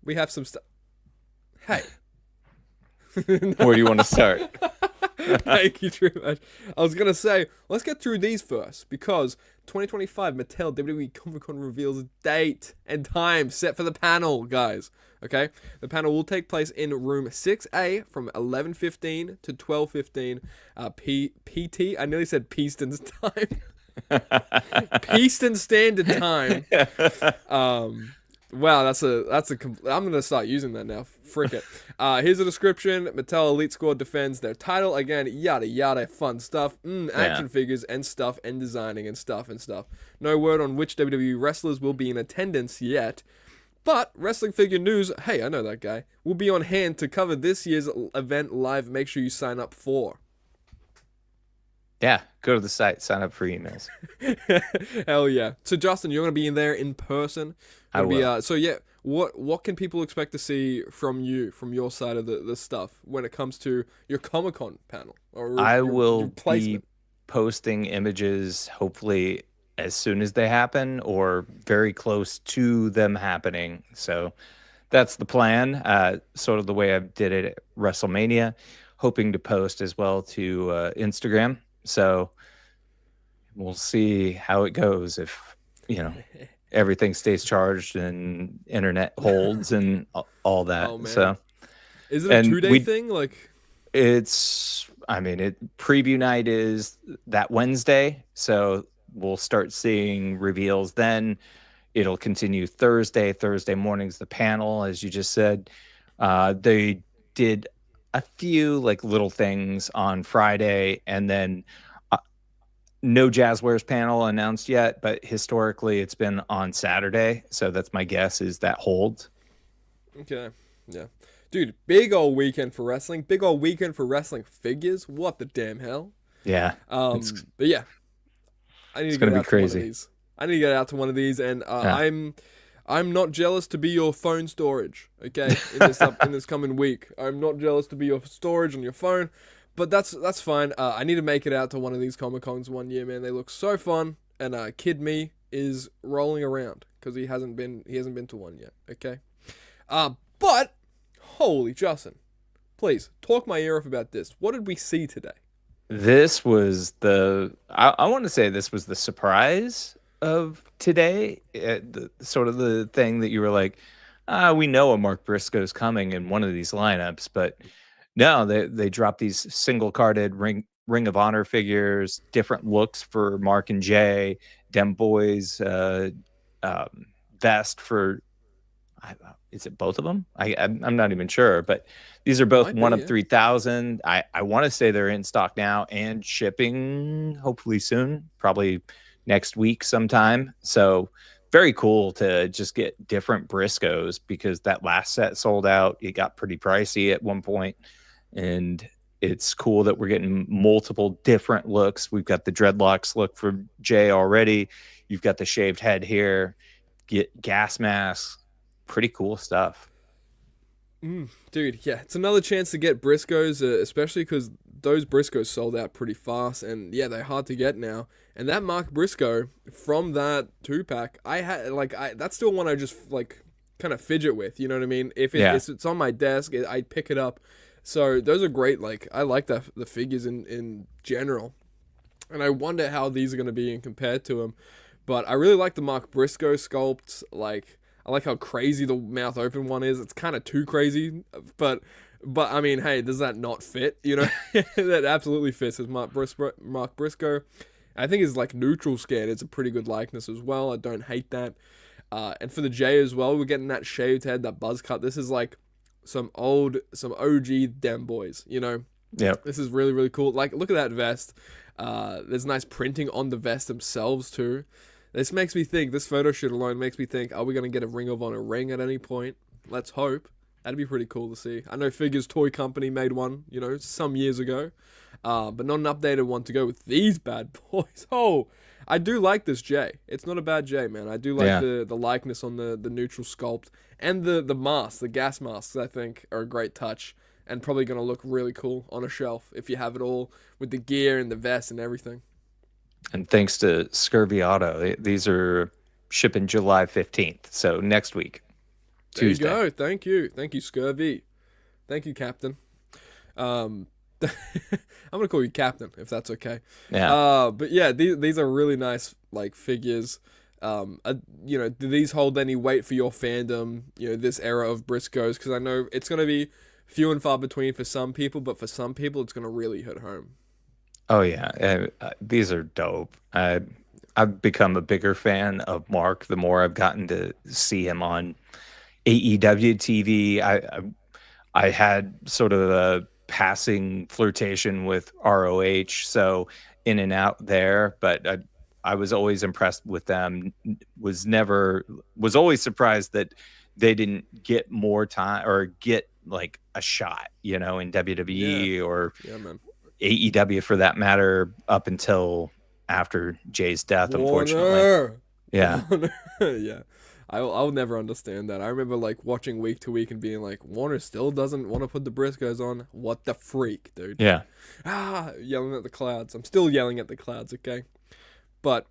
we have some stuff. Hey, where do you want to start? Thank you very much. I was going to say, let's get through these first, because 2025 Mattel WWE Comic Con reveals date and time set for the panel, guys. Okay? The panel will take place in room 6A from 11:15 to 12:15 PT. I nearly said Peaston's time. Peaston Standard Time. Wow, I'm gonna start using that now. Frick it. Here's a description. Mattel Elite Squad defends their title again. Yada yada, fun stuff. Action figures and stuff, and designing and stuff. No word on which WWE wrestlers will be in attendance yet, but wrestling figure news. Hey, I know that guy. Will be on hand to cover this year's event live. Make sure you sign up for. Yeah, go to the site, sign up for emails. Hell yeah. So Justin, you're gonna be in there in person. I will. So yeah, what can people expect to see from you, from your side of the stuff, when it comes to your Comic-Con panel? I will be posting images hopefully as soon as they happen, or very close to them happening. So that's the plan. Sort of the way I did it at WrestleMania, hoping to post as well to Instagram. So we'll see how it goes, if everything stays charged and internet holds and all that. Oh, man. So is it a 2-day thing? Like, preview night is that Wednesday, so we'll start seeing reveals then. It'll continue Thursday morning's the panel, as you just said. They did a few like little things on Friday, and then no JAZWARES panel announced yet, but historically it's been on Saturday, so that's my guess is that holds. Okay, yeah. Dude, big old weekend for wrestling. Big old weekend for wrestling figures. What the damn hell? Yeah. But yeah. I need to get out to one of these. I need to get out to one of these, and I'm not jealous to be your phone storage, okay? In this coming week. I'm not jealous to be your storage on your phone. But that's fine. I need to make it out to one of these Comic-Cons one year, man. They look so fun, and Kid Me is rolling around because he hasn't been to one yet. Okay, but holy Justin, please talk my ear off about this. What did we see today? This was I want to say this was the surprise of today. The sort of the thing that you were like, we know a Mark Briscoe's coming in one of these lineups, but. No, they dropped these single-carded Ring of Honor figures, different looks for Mark and Jay, Dem Boys vest for, is it both of them? I'm not even sure, but these are both one of 3,000. I want to say they're in stock now and shipping hopefully soon, probably next week sometime. So very cool to just get different Briscoes, because that last set sold out. It got pretty pricey at one point. And it's cool that we're getting multiple different looks. We've got the dreadlocks look for Jay already. You've got the shaved head here. Get gas masks. Pretty cool stuff. Dude, yeah. It's another chance to get Briscoes, especially because those Briscoes sold out pretty fast. And yeah, they're hard to get now. And that Mark Briscoe from that 2-pack, that's still one I just like kind of fidget with. You know what I mean? If it's on my desk, I'd pick it up. So those are great. Like, I like the figures in general, and I wonder how these are going to be compared to them. But I really like the Mark Briscoe sculpts. Like, I like how crazy the mouth open one is. It's kind of too crazy, but I mean, hey, does that not fit? You know, that absolutely fits. It's Mark Briscoe. I think his like neutral scan. It's a pretty good likeness as well. I don't hate that. And for the J as well, we're getting that shaved head, that buzz cut. This is like some OG Dem boys. You know. Yep. This is really, really cool. Like, look at that vest. There's nice printing on the vest themselves, too. This makes me think, this photo shoot alone makes me think, are we going to get a Ring of Honor ring at any point? Let's hope. That'd be pretty cool to see. I know Figures Toy Company made one, you know, some years ago. But not an updated one to go with these bad boys. Oh, I do like this J. It's not a bad J, man. I do like the likeness on the neutral sculpt. And the masks, the gas masks, I think, are a great touch. And probably going to look really cool on a shelf if you have it all with the gear and the vest and everything. And thanks to Scurvy Auto, these are shipping July 15th. So next week, Tuesday. There you go. Thank you, Scurvy. Thank you, Captain. I'm going to call you Captain, if that's okay. Yeah. But yeah, these are really nice, like, figures. You know, do these hold any weight for your fandom, you know, this era of Briscoes? Because I know it's going to be few and far between for some people, but for some people, it's going to really hit home. Oh, yeah. These are dope. I've become a bigger fan of Mark the more I've gotten to see him on AEW TV. I had sort of a passing flirtation with ROH, so in and out there, but I was always impressed with them. Was always surprised that they didn't get more time or get like a shot, you know, in WWE or AEW for that matter, up until after Jay's death, unfortunately. Yeah. Yeah. I'll never understand that. I remember like watching week to week and being like, Warner still doesn't want to put the Briscoes on. What the freak, dude? Yeah. Yelling at the clouds. I'm still yelling at the clouds, okay? But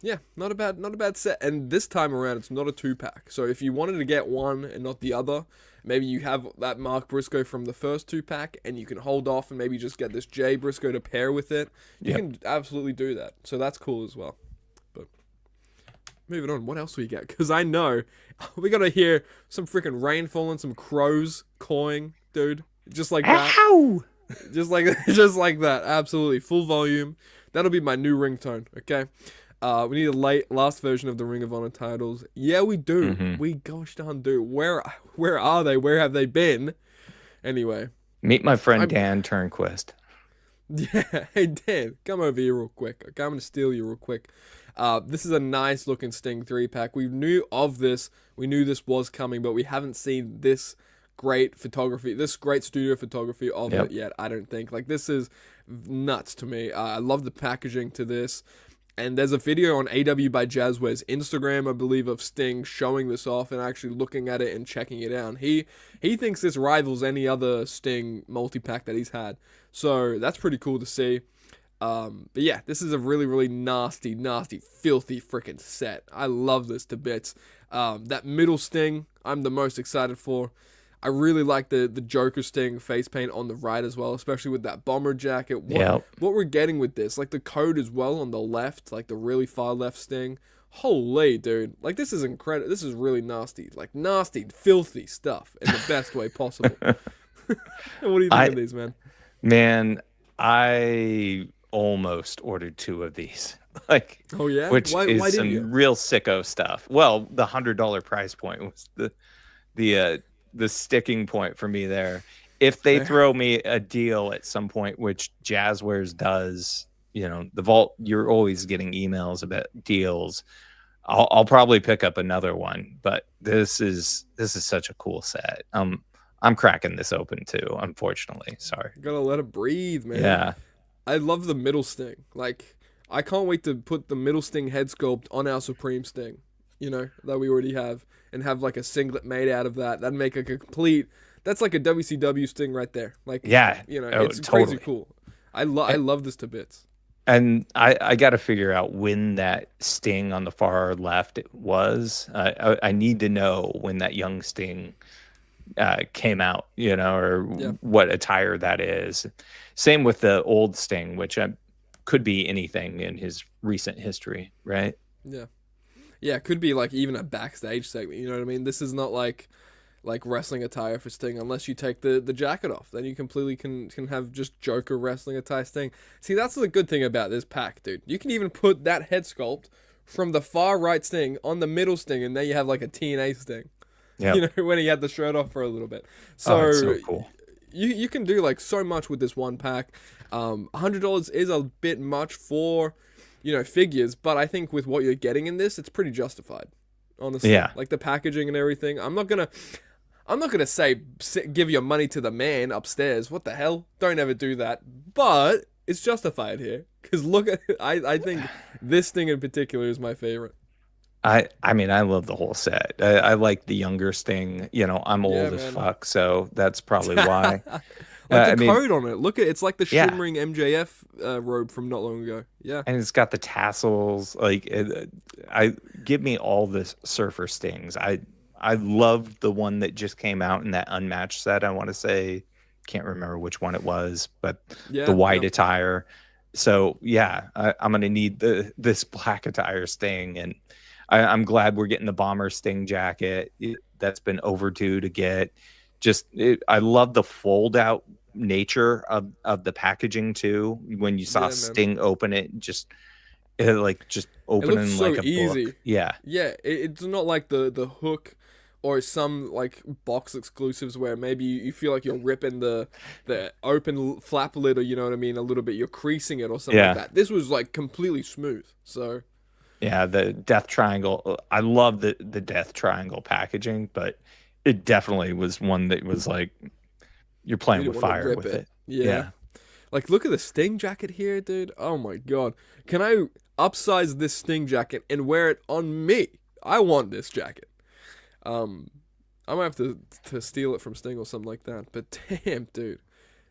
yeah, not a bad set. And this time around, it's not a 2-pack. So if you wanted to get one and not the other, maybe you have that Mark Briscoe from the first 2-pack, and you can hold off and maybe just get this Jay Briscoe to pair with it. You can absolutely do that. So that's cool as well. But moving on, what else do we get? Because I know we're going to hear some freaking rain falling, some crows cawing, dude. Just like that. Ow! Just like that. Absolutely. Full volume. That'll be my new ringtone, okay? We need a last version of the Ring of Honor titles. Yeah, we do. Mm-hmm. We gosh darn do. Where are they? Where have they been? Anyway. Meet my friend Dan Turnquist. Yeah, hey Dan, come over here real quick. Okay, I'm gonna steal you real quick. This is a nice looking Sting 3-pack. We knew of this. We knew this was coming, but we haven't seen this great photography, this great studio photography of it yet, I don't think. Like, this is nuts to me. I love the packaging to this. And there's a video on AEW by JAZWARES Instagram, I believe, of Sting showing this off and actually looking at it and checking it out. He thinks this rivals any other Sting multi-pack that he's had. So that's pretty cool to see. But yeah, this is a really, really nasty, filthy freaking set. I love this to bits. That middle Sting, I'm the most excited for. I really like the Joker Sting face paint on the right as well, especially with that bomber jacket. What we're getting with this, like the code as well on the left, like the really far left Sting. Holy, dude. Like, this is incredible. This is really nasty. Like, nasty, filthy stuff in the best way possible. What do you think of these, man? Man, I almost ordered 2 of these. Like, oh, yeah? Which why is some you? real sicko stuff. Well, the $100 price point was the sticking point for me there. If they throw me a deal at some point, which JAZWARES does, you know, the vault, you're always getting emails about deals. I'll probably pick up another one, but this is such a cool set. I'm cracking this open too, unfortunately. Sorry. Gotta let it breathe, man. Yeah. I love the middle Sting. Like, I can't wait to put the middle Sting head sculpt on our Supreme Sting, you know, that we already have, and have like a singlet made out of that. That'd make a complete, that's like a WCW Sting right there. Like, yeah, you know, it's totally crazy cool. I love this to bits. And I got to figure out when that Sting on the far left was. I need to know when that young Sting came out, you know, or what attire that is. Same with the old Sting, which could be anything in his recent history, right? Yeah. Yeah, it could be like even a backstage segment. You know what I mean? This is not like wrestling attire for Sting unless you take the jacket off. Then you completely can have just Joker wrestling attire Sting. See, that's the good thing about this pack, dude. You can even put that head sculpt from the far right Sting on the middle Sting, and there you have like a TNA Sting. Yeah. You know, when he had the shirt off for a little bit. So, Oh, it's so cool. You can do like so much with this one pack. $100 is a bit much for, you know, figures, but I think with what you're getting in this, it's pretty justified. Honestly, Yeah. like the packaging and everything. I'm not gonna say give your money to the man upstairs. What the hell? Don't ever do that. But it's justified here because look at I think this thing in particular is my favorite. I mean, I love the whole set. I like the younger Sting. You know, I'm old as man. fuck, so that's probably why. Like the code on it. Look at it's like the Yeah. shimmering MJF robe from not long ago. Yeah. And it's got the tassels. Like, I give me all the Surfer Stings. I loved the one that just came out in that Unmatched set. I want to say, can't remember which one it was, but Yeah, the white yep. attire. So yeah, I'm gonna need this black attire Sting, and I'm glad we're getting the Bomber Sting jacket. That's been overdue to get. I love the fold out nature of the packaging too. When you saw Yeah, man. Sting open it, just opening so like a easy. book. Yeah. Yeah, it's not like the hook or some like box exclusives where maybe you feel like you're ripping the open flap lid, or you know what I mean, a little bit. You're creasing it or something Yeah. like that. This was like completely smooth. So Yeah, the Death Triangle. I love the Death Triangle packaging, but it definitely was one that was like you're playing you with didn't wanna fire rip with it. Yeah. Like, look at the Sting jacket here, dude. Oh my god. Can I upsize this Sting jacket and wear it on me? I want this jacket. I might have to steal it from Sting or something like that. But damn, dude.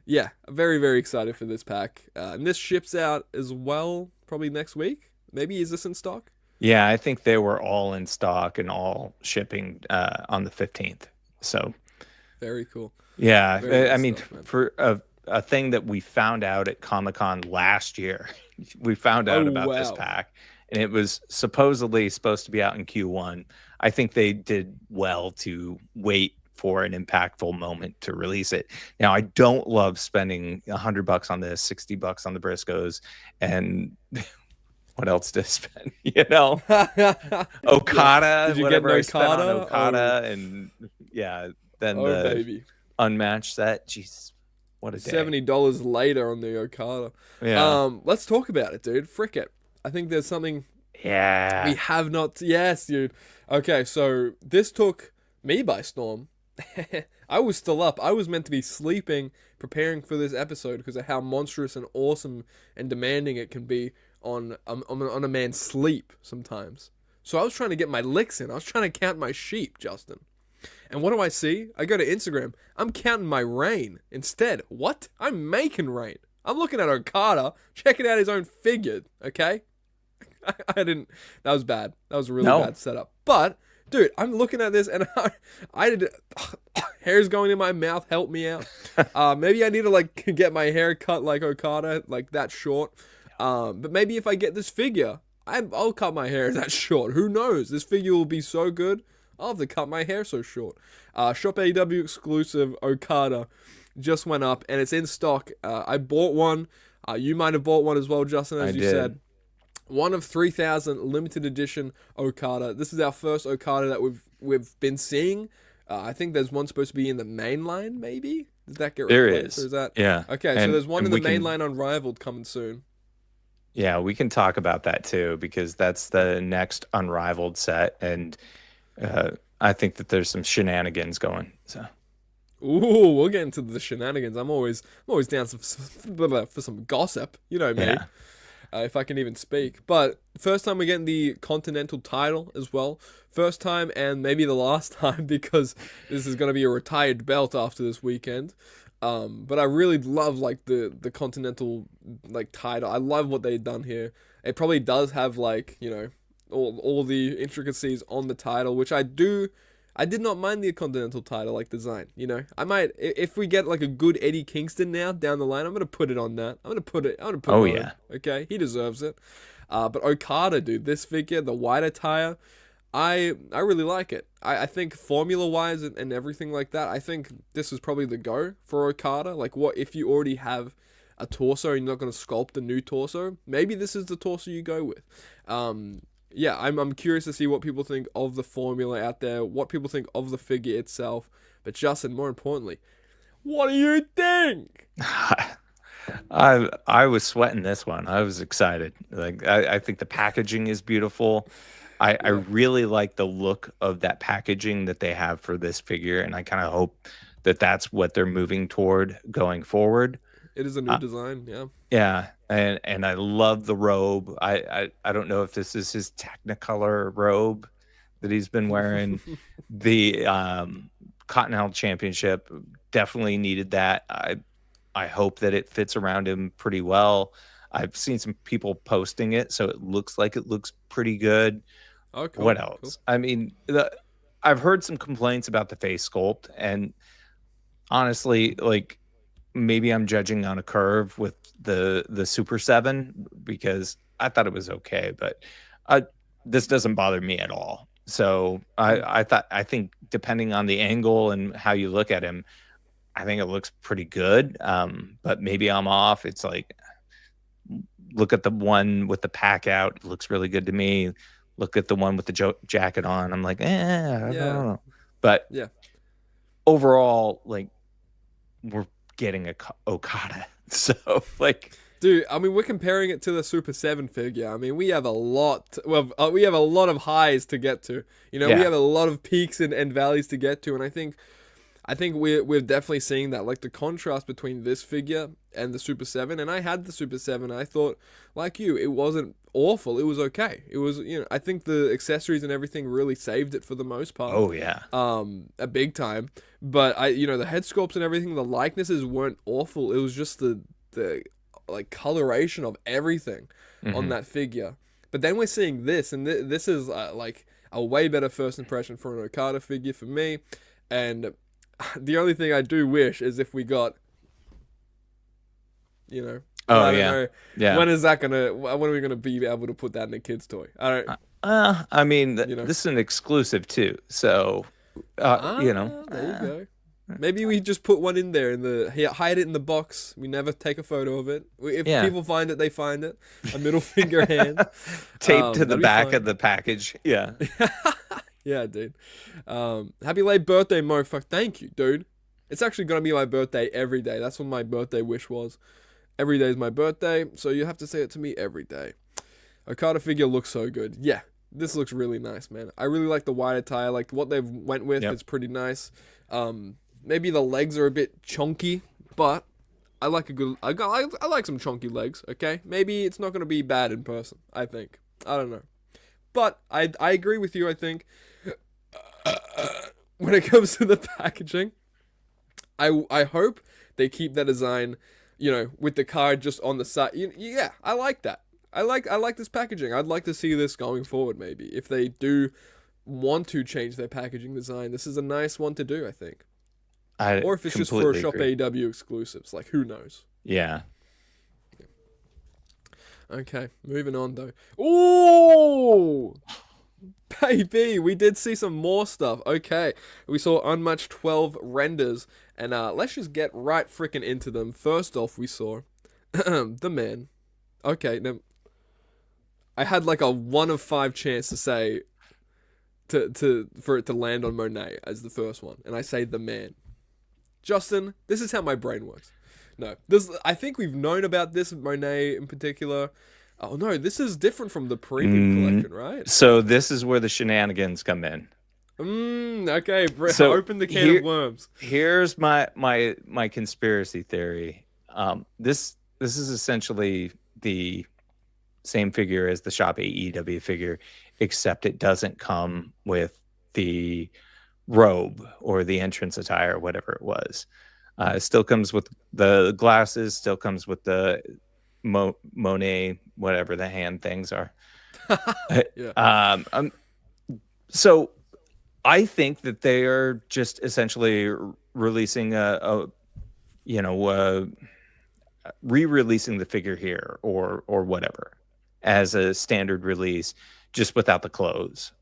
Yeah, very, very excited for this pack. And this ships out as well, probably next week. Maybe is this in stock? Yeah, I think they were all in stock and all shipping on the 15th. So Very cool. yeah, Very good I mean, stuff, man. for a thing that we found out at Comic-Con last year, we found out Oh, about this wow. pack, and it was supposedly supposed to be out in Q1. I think they did well to wait for an impactful moment to release it. Now, I don't love spending $100 on this, $60 on the Briscoes, and what else to spend? You know, Okada. Did you whatever get an I spent on Okada? Okada, and yeah, then Oh, the baby. Unmatched set. Jesus, what a day! $70 later on the Okada. Yeah, Let's talk about it, dude. Frick it. I think there's something yeah. we have not. Yes, dude. Okay, so this took me by storm. I was still up. I was meant to be sleeping, preparing for this episode because of how monstrous and awesome and demanding it can be on a man's sleep sometimes. So I was trying to get my licks in. I was trying to count my sheep, Justin. And what do I see? I go to Instagram. I'm counting my rain instead. What? I'm making rain. I'm looking at Okada, checking out his own figure. Okay. I didn't. That was bad. That was a really bad setup. But dude, I'm looking at this and I did. Hair's going in my mouth. Help me out. Maybe I need to like get my hair cut like Okada, like that short. But maybe if I get this figure, I'll cut my hair that short. Who knows? This figure will be so good. I'll have to cut my hair so short. Shop AEW exclusive Okada just went up and it's in stock. I bought one. You might have bought one as well, Justin, as you said. One of 3,000 limited edition Okada. This is our first Okada that we've been seeing. I think there's one supposed to be in the main line, maybe? Did that get There replaced? is. Or is that... Yeah. Okay, so there's one in the main line Unrivaled coming soon. Yeah, we can talk about that too, because that's the next Unrivaled set, and I think that there's some shenanigans going. So, Ooh, we'll get into the shenanigans. I'm always down for some gossip. You know me. yeah. If I can even speak. But first time we're getting the Continental title as well. First time and maybe the last time because this is going to be a retired belt after this weekend. But I really love like the Continental like title. I love what they've done here. It probably does have like, you know, all the intricacies on the title, which I did not mind the Continental title like design, you know. I might if we get like a good Eddie Kingston now down the line, I'm gonna put it on that. I'm gonna put it on. Oh, yeah. Okay, he deserves it. But Okada, dude, this figure, the white attire, I really like it. I think formula wise and everything like that, I think this is probably the go for Okada. Like, what if you already have a torso and you're not going to sculpt a new torso? Maybe this is the torso you go with. Yeah, I'm curious to see what people think of the formula out there, what people think of the figure itself. But Justin, more importantly, what do you think? I was sweating this one. I was excited. Like I think the packaging is beautiful. I really like the look of that packaging that they have for this figure, and I kind of hope that that's what they're moving toward going forward. It is a new design, yeah. Yeah, and I love the robe. I don't know if this is his Technicolor robe that he's been wearing. The Continental Championship definitely needed that. I hope that it fits around him pretty well. I've seen some people posting it, so it looks pretty good. Oh, cool. What else? Cool. I mean, I've heard some complaints about the face sculpt, and honestly, like maybe I'm judging on a curve with the Super 7 because I thought it was okay, but this doesn't bother me at all. So I think depending on the angle and how you look at him, I think it looks pretty good. But maybe I'm off. It's like, look at the one with the pack out. It looks really good to me. Look at the one with the jacket on. I'm like, I don't know. But yeah, overall, like, we're getting a Okada. So, like, dude, I mean, we're comparing it to the Super 7 figure. I mean, we have a lot. We have a lot of highs to get to. You know, we have a lot of peaks and valleys to get to, and I think we're definitely seeing that, like the contrast between this figure and the Super 7. And I had the Super 7. And I thought, like you, it wasn't awful. It was okay. It was, I think the accessories and everything really saved it for the most part. Oh yeah. A big time. But the head sculpts and everything, the likenesses weren't awful. It was just the like coloration of everything on that figure. But then we're seeing this, and this is like a way better first impression for an Okada figure for me. And the only thing I do wish is if we got, I don't know, yeah. when are we gonna be able to put that in a kid's toy? I don't. I mean, this is an exclusive too, so there you go. Maybe we just put one in there hide it in the box. We never take a photo of it. If people find it, they find it. A middle finger hand taped to the back of the package. Yeah. Yeah, dude. Happy late birthday, mofo. Thank you, dude. It's actually gonna be my birthday every day. That's what my birthday wish was. Every day is my birthday, so you have to say it to me every day. Okada figure looks so good. Yeah, this looks really nice, man. I really like the wide attire. Like what they've went with. It's pretty nice. Maybe the legs are a bit chunky, but I like I like some chunky legs. Okay, maybe it's not gonna be bad in person. I think. I don't know, but I agree with you. I think. When it comes to the packaging, I hope they keep that design, with the card just on the side. Yeah, I like that. I like this packaging. I'd like to see this going forward. Maybe if they do want to change their packaging design, this is a nice one to do. I think, or if it's just for Shop AEW exclusives, like who knows? Yeah. Okay, moving on though. Ooh! Baby, we did see some more stuff. Okay, we saw Unmatched 12 renders, and let's just get right freaking into them. First off, we saw the man. Okay, now I had like a 1 of 5 chance to say for it to land on Monet as the first one, and I say the man. Justin, this is how my brain works. No, I think we've known about this Monet in particular. Oh no, this is different from the premium collection, right? So this is where the shenanigans come in. Okay, so open the can of worms. Here's my conspiracy theory. This is essentially the same figure as the Shop AEW figure, except it doesn't come with the robe or the entrance attire, whatever it was. It still comes with the glasses, still comes with the Monet, whatever the hand things are. So I think that they are just essentially releasing re-releasing the figure here or whatever as a standard release, just without the clothes.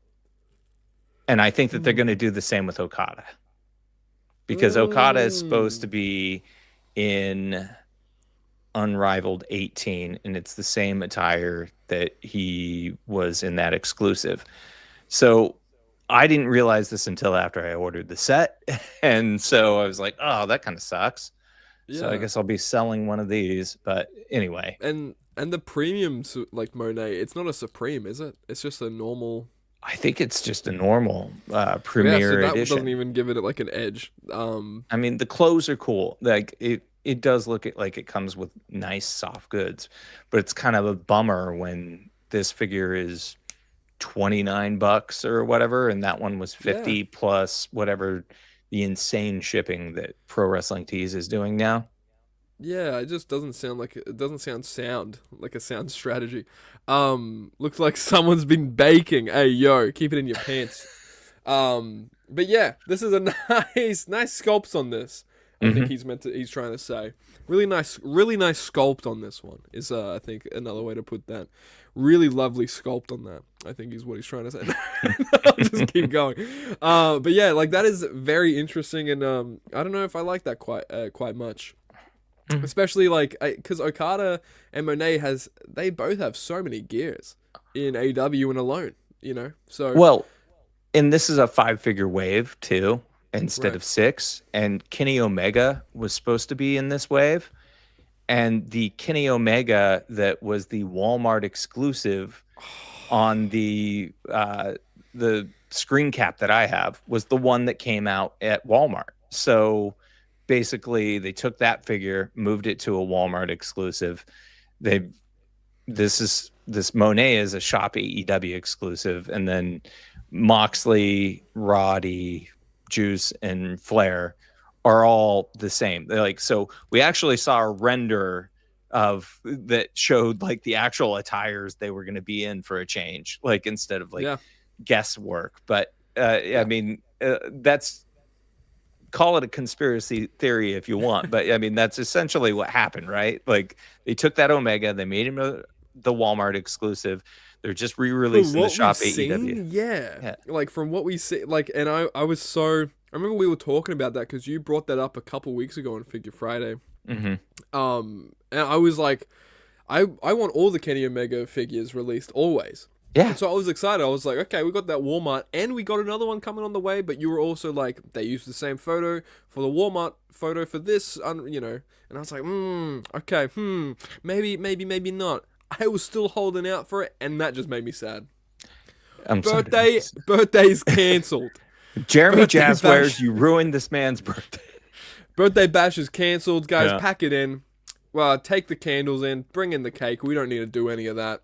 And I think that they're going to do the same with Okada, because Okada is supposed to be in Unrivaled 18, and it's the same attire that he was in that exclusive. So I didn't realize this until after I ordered the set. And so I was like, oh, that kind of sucks. So I guess I'll be selling one of these. But anyway. And the premium, like Monet, it's not a Supreme, is it? It's just a normal. I think it's just a normal Premier so that edition. doesn't even give it like an edge. I mean, the clothes are cool. Like it does look like it comes with nice soft goods, but it's kind of a bummer when this figure is $29 or whatever, and that one was 50 plus whatever the insane shipping that Pro Wrestling Tees is doing now. Yeah, it just doesn't sound like like a sound strategy. Looks like someone's been baking. Hey yo, keep it in your pants. But yeah, this is a nice sculpts on this. I think he's trying to say. Really nice sculpt on this one is I think another way to put that. Really lovely sculpt on that, I think is what he's trying to say. I'll just keep going. But yeah, like that is very interesting, and I don't know if I like that quite much. Especially like because Okada and Monet they both have so many gears in AEW and alone, you know. So well, and this is a 5-figure wave too, instead of 6. And Kenny Omega was supposed to be in this wave, and the Kenny Omega that was the Walmart exclusive on the screen cap that I have was the one that came out at Walmart. So basically they took that figure, moved it to a Walmart exclusive. This Monet is a Shop AEW exclusive, and then Moxley, Roddy, Juice, and Flair are all the same. They're like, so we actually saw a render of that showed like the actual attires they were going to be in for a change, like instead of like guesswork. But I mean, that's, call it a conspiracy theory if you want, but I mean that's essentially what happened, right? Like they took that Omega, they made him the Walmart exclusive. They're just re-releasing the Shop AEW. Yeah, like from what we see, like, and I remember we were talking about that because you brought that up a couple weeks ago on Figure Friday. And I was like, I want all the Kenny Omega figures released always. Yeah. And so I was excited. I was like, okay, we got that Walmart, and we got another one coming on the way. But you were also like, they used the same photo for the Walmart photo for this, you know. And I was like, okay, maybe not. I was still holding out for it, and that just made me sad. Birthday's cancelled. Jeremy JAZWARES, you ruined this man's birthday. Birthday bash is cancelled, guys. Pack it in. Well, take the candles in. Bring in the cake. We don't need to do any of that.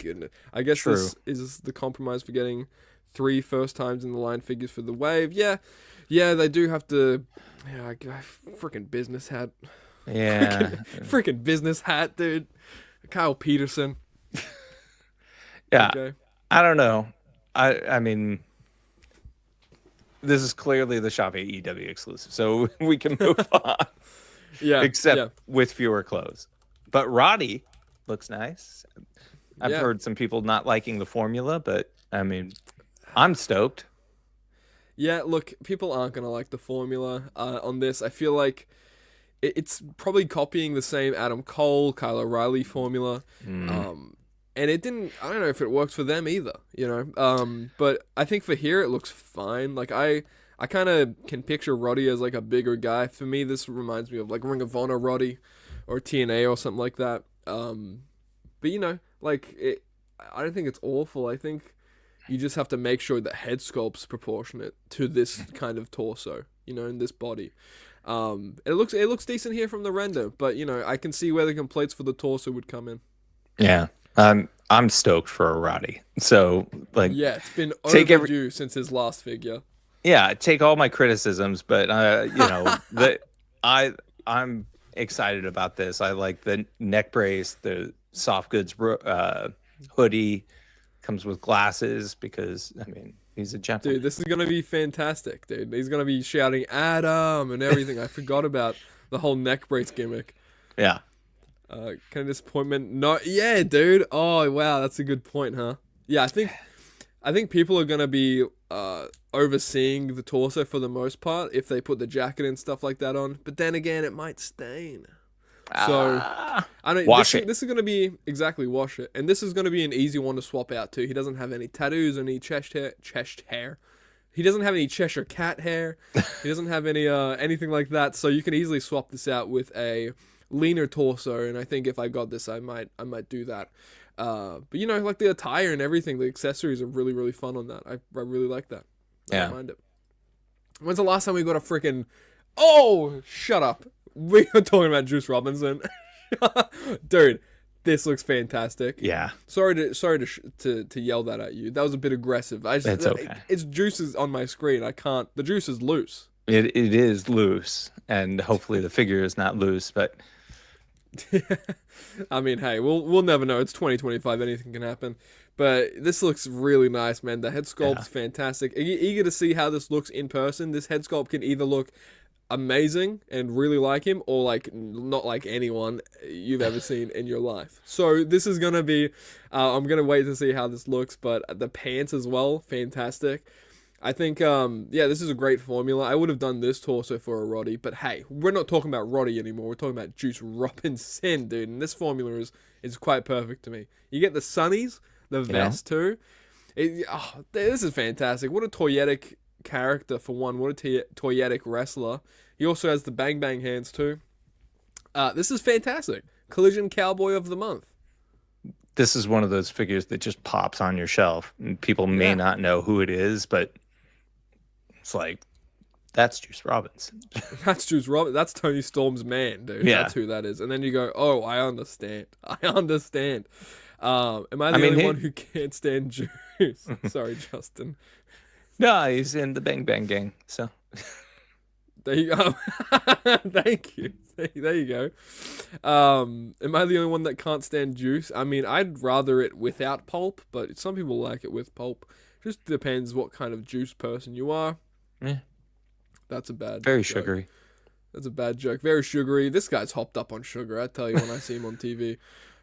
Goodness. I guess this is the compromise for getting 3 first times in the line figures for the wave. Yeah, they do have to. Yeah, freaking business hat. Yeah, freaking business hat, dude. Kyle Peterson. Yeah, okay. I don't know. I mean, this is clearly the Shop AEW exclusive, so we can move on. Except with fewer clothes. But Roddy looks nice. I've heard some people not liking the formula, but I mean, I'm stoked. Yeah, look, people aren't going to like the formula on this. I feel like it's probably copying the same Adam Cole, Kyle O'Reilly formula. And it didn't, I don't know if it works for them either, you know? But I think for here, it looks fine. Like, I kind of can picture Roddy as like a bigger guy. For me, this reminds me of like Ring of Honor Roddy or TNA or something like that. But you know, like, I don't think it's awful. I think you just have to make sure that head sculpt's proportionate to this kind of torso, you know, in this body. It looks decent here from the render, but, you know, I can see where the complaints for the torso would come in. Yeah, I'm stoked for a Roddy. So, like... Yeah, it's been overdue since his last figure. Yeah, take all my criticisms, but, you know, I'm excited about this. I like the neck brace, the soft goods hoodie, comes with glasses because, I mean, he's a gentleman. Dude, this is going to be fantastic, dude. He's going to be shouting Adam and everything. I forgot about the whole neck brace gimmick. Yeah. Kind of disappointment. No, yeah, dude. Oh, wow, that's a good point, huh? Yeah, I think I think people are gonna be overseeing the torso for the most part if they put the jacket and stuff like that on. But then again, it might stain. So I don't. Wash it. This is gonna be exactly wash it, and this is gonna be an easy one to swap out too. He doesn't have any tattoos, any chest hair. He doesn't have any Cheshire cat hair. He doesn't have any anything like that. So you can easily swap this out with a leaner torso. And I think if I got this, I might do that. But you know, like the attire and everything, the accessories are really, really fun on that. I really like that. I don't mind it. When's the last time we got a freaking... Oh, shut up. We are talking about Juice Robinson. Dude, this looks fantastic. Yeah. Sorry to yell that at you. That was a bit aggressive. It's okay. It's juices on my screen. I can't... The juice is loose. It is loose, and hopefully the figure is not loose, but... I mean, hey, we'll never know. It's 2025. Anything can happen. But this looks really nice, man. The head sculpt's fantastic. Eager to see how this looks in person. This head sculpt can either look amazing and really like him, or like not like anyone you've ever seen in your life. So this is gonna be... I'm gonna wait to see how this looks. But the pants as well, fantastic. I think, yeah, this is a great formula. I would have done this torso for a Roddy, but hey, we're not talking about Roddy anymore. We're talking about Juice Robinson, dude. And this formula is quite perfect to me. You get the sunnies, the vest too. This is fantastic. What a toyetic character for one. What a toyetic wrestler. He also has the bang bang hands too. This is fantastic. Collision Cowboy of the Month. This is one of those figures that just pops on your shelf. And people may not know who it is, but it's like, that's Juice Robinson. That's Juice Robinson. That's Tony Storm's man, dude. Yeah. That's who that is. And then you go, oh, I understand. I understand. Am I the only one who can't stand Juice? Sorry, Justin. No, he's in the Bang Bang Gang, so... There you go. Thank you. There you go. Am I the only one that can't stand Juice? I mean, I'd rather it without pulp, but some people like it with pulp. Just depends what kind of juice person you are. Yeah. That's a bad Very joke. sugary. That's a bad joke. Very sugary. This guy's hopped up on sugar, I tell you, when I see him on TV.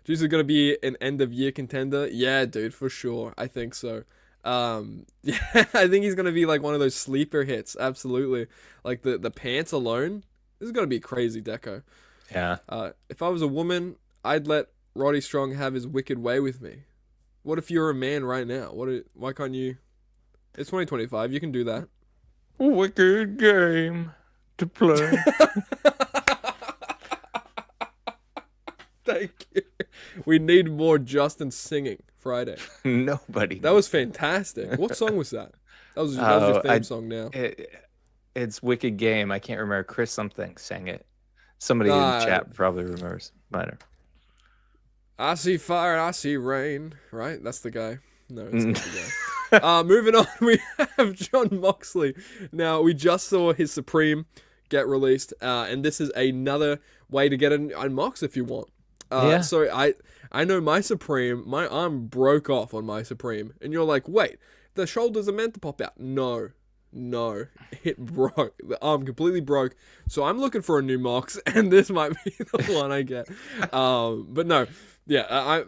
Juice is going to be an end-of-year contender? Yeah, dude, for sure. I think so. Yeah, I think he's going to be like one of those sleeper hits. Absolutely. Like the pants alone, this is going to be crazy deco. Yeah. If I was a woman, I'd let Roddy Strong have his wicked way with me. What if you're a man right now? Why can't you? It's 2025. You can do that. Wicked game to play. Thank you. We need more Justin singing Friday. Nobody. That was fantastic. What song was that? That was your theme song now. It's Wicked Game. I can't remember. Chris something sang it. Somebody in the chat probably remembers. Minor. I see fire, I see rain. Right? That's the guy. No, it's not the guy. Moving on, we have Jon Moxley. Now, we just saw his Supreme get released, and this is another way to get an unbox if you want. So I know my Supreme, my arm broke off on my Supreme, and you're like, wait, the shoulders are meant to pop out. No, it broke. The arm completely broke. So I'm looking for a new Mox, and this might be the one I get. But no, yeah,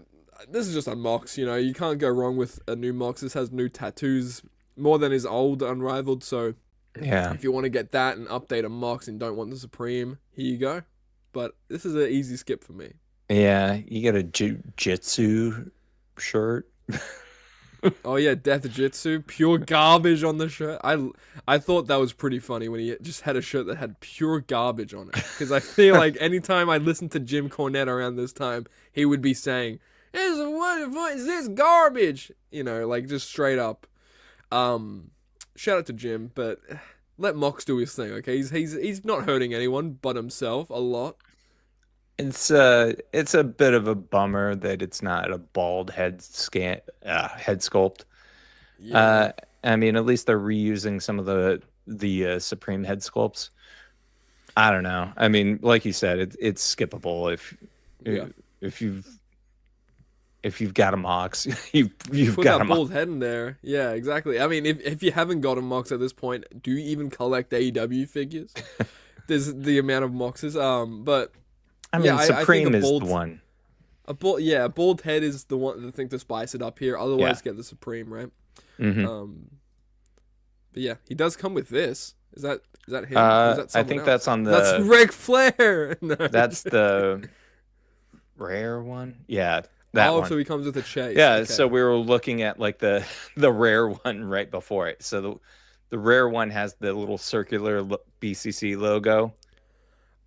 this is just a Mox, you know, you can't go wrong with a new Mox. This has new tattoos, more than his old Unrivaled, so yeah, if you want to get that and update a Mox and don't want the Supreme, here you go. But this is an easy skip for me. Yeah, you get a Jitsu shirt. Oh yeah, Death Jitsu, pure garbage on the shirt. I thought that was pretty funny when he just had a shirt that had pure garbage on it. Because I feel like anytime I listen to Jim Cornette around this time, he would be saying, "What is this garbage?" You know, like just straight up. Shout out to Jim, but let Mox do his thing. Okay, he's not hurting anyone but himself a lot. It's a bit of a bummer that it's not a bald head sculpt. Yeah. I mean, at least they're reusing some of the Supreme head sculpts. I don't know. I mean, like you said, it's skippable if you've got a Mox, you've put got that a bald head in there. Yeah, exactly. I mean, if you haven't got a Mox at this point, do you even collect AEW figures? There's the amount of Moxes. But I mean, Supreme is the one. A bald head is the thing to spice it up here. Otherwise, get the Supreme, right? Hmm. But yeah, he does come with this. Is that him? Or is that I someone think else? that's on That's the. Ric Flair. No. That's the rare one. Yeah, that Oh, one. so he comes with a chase. Yeah, Okay. so we were looking at like the rare one right before it. So the rare one has the little circular BCC logo.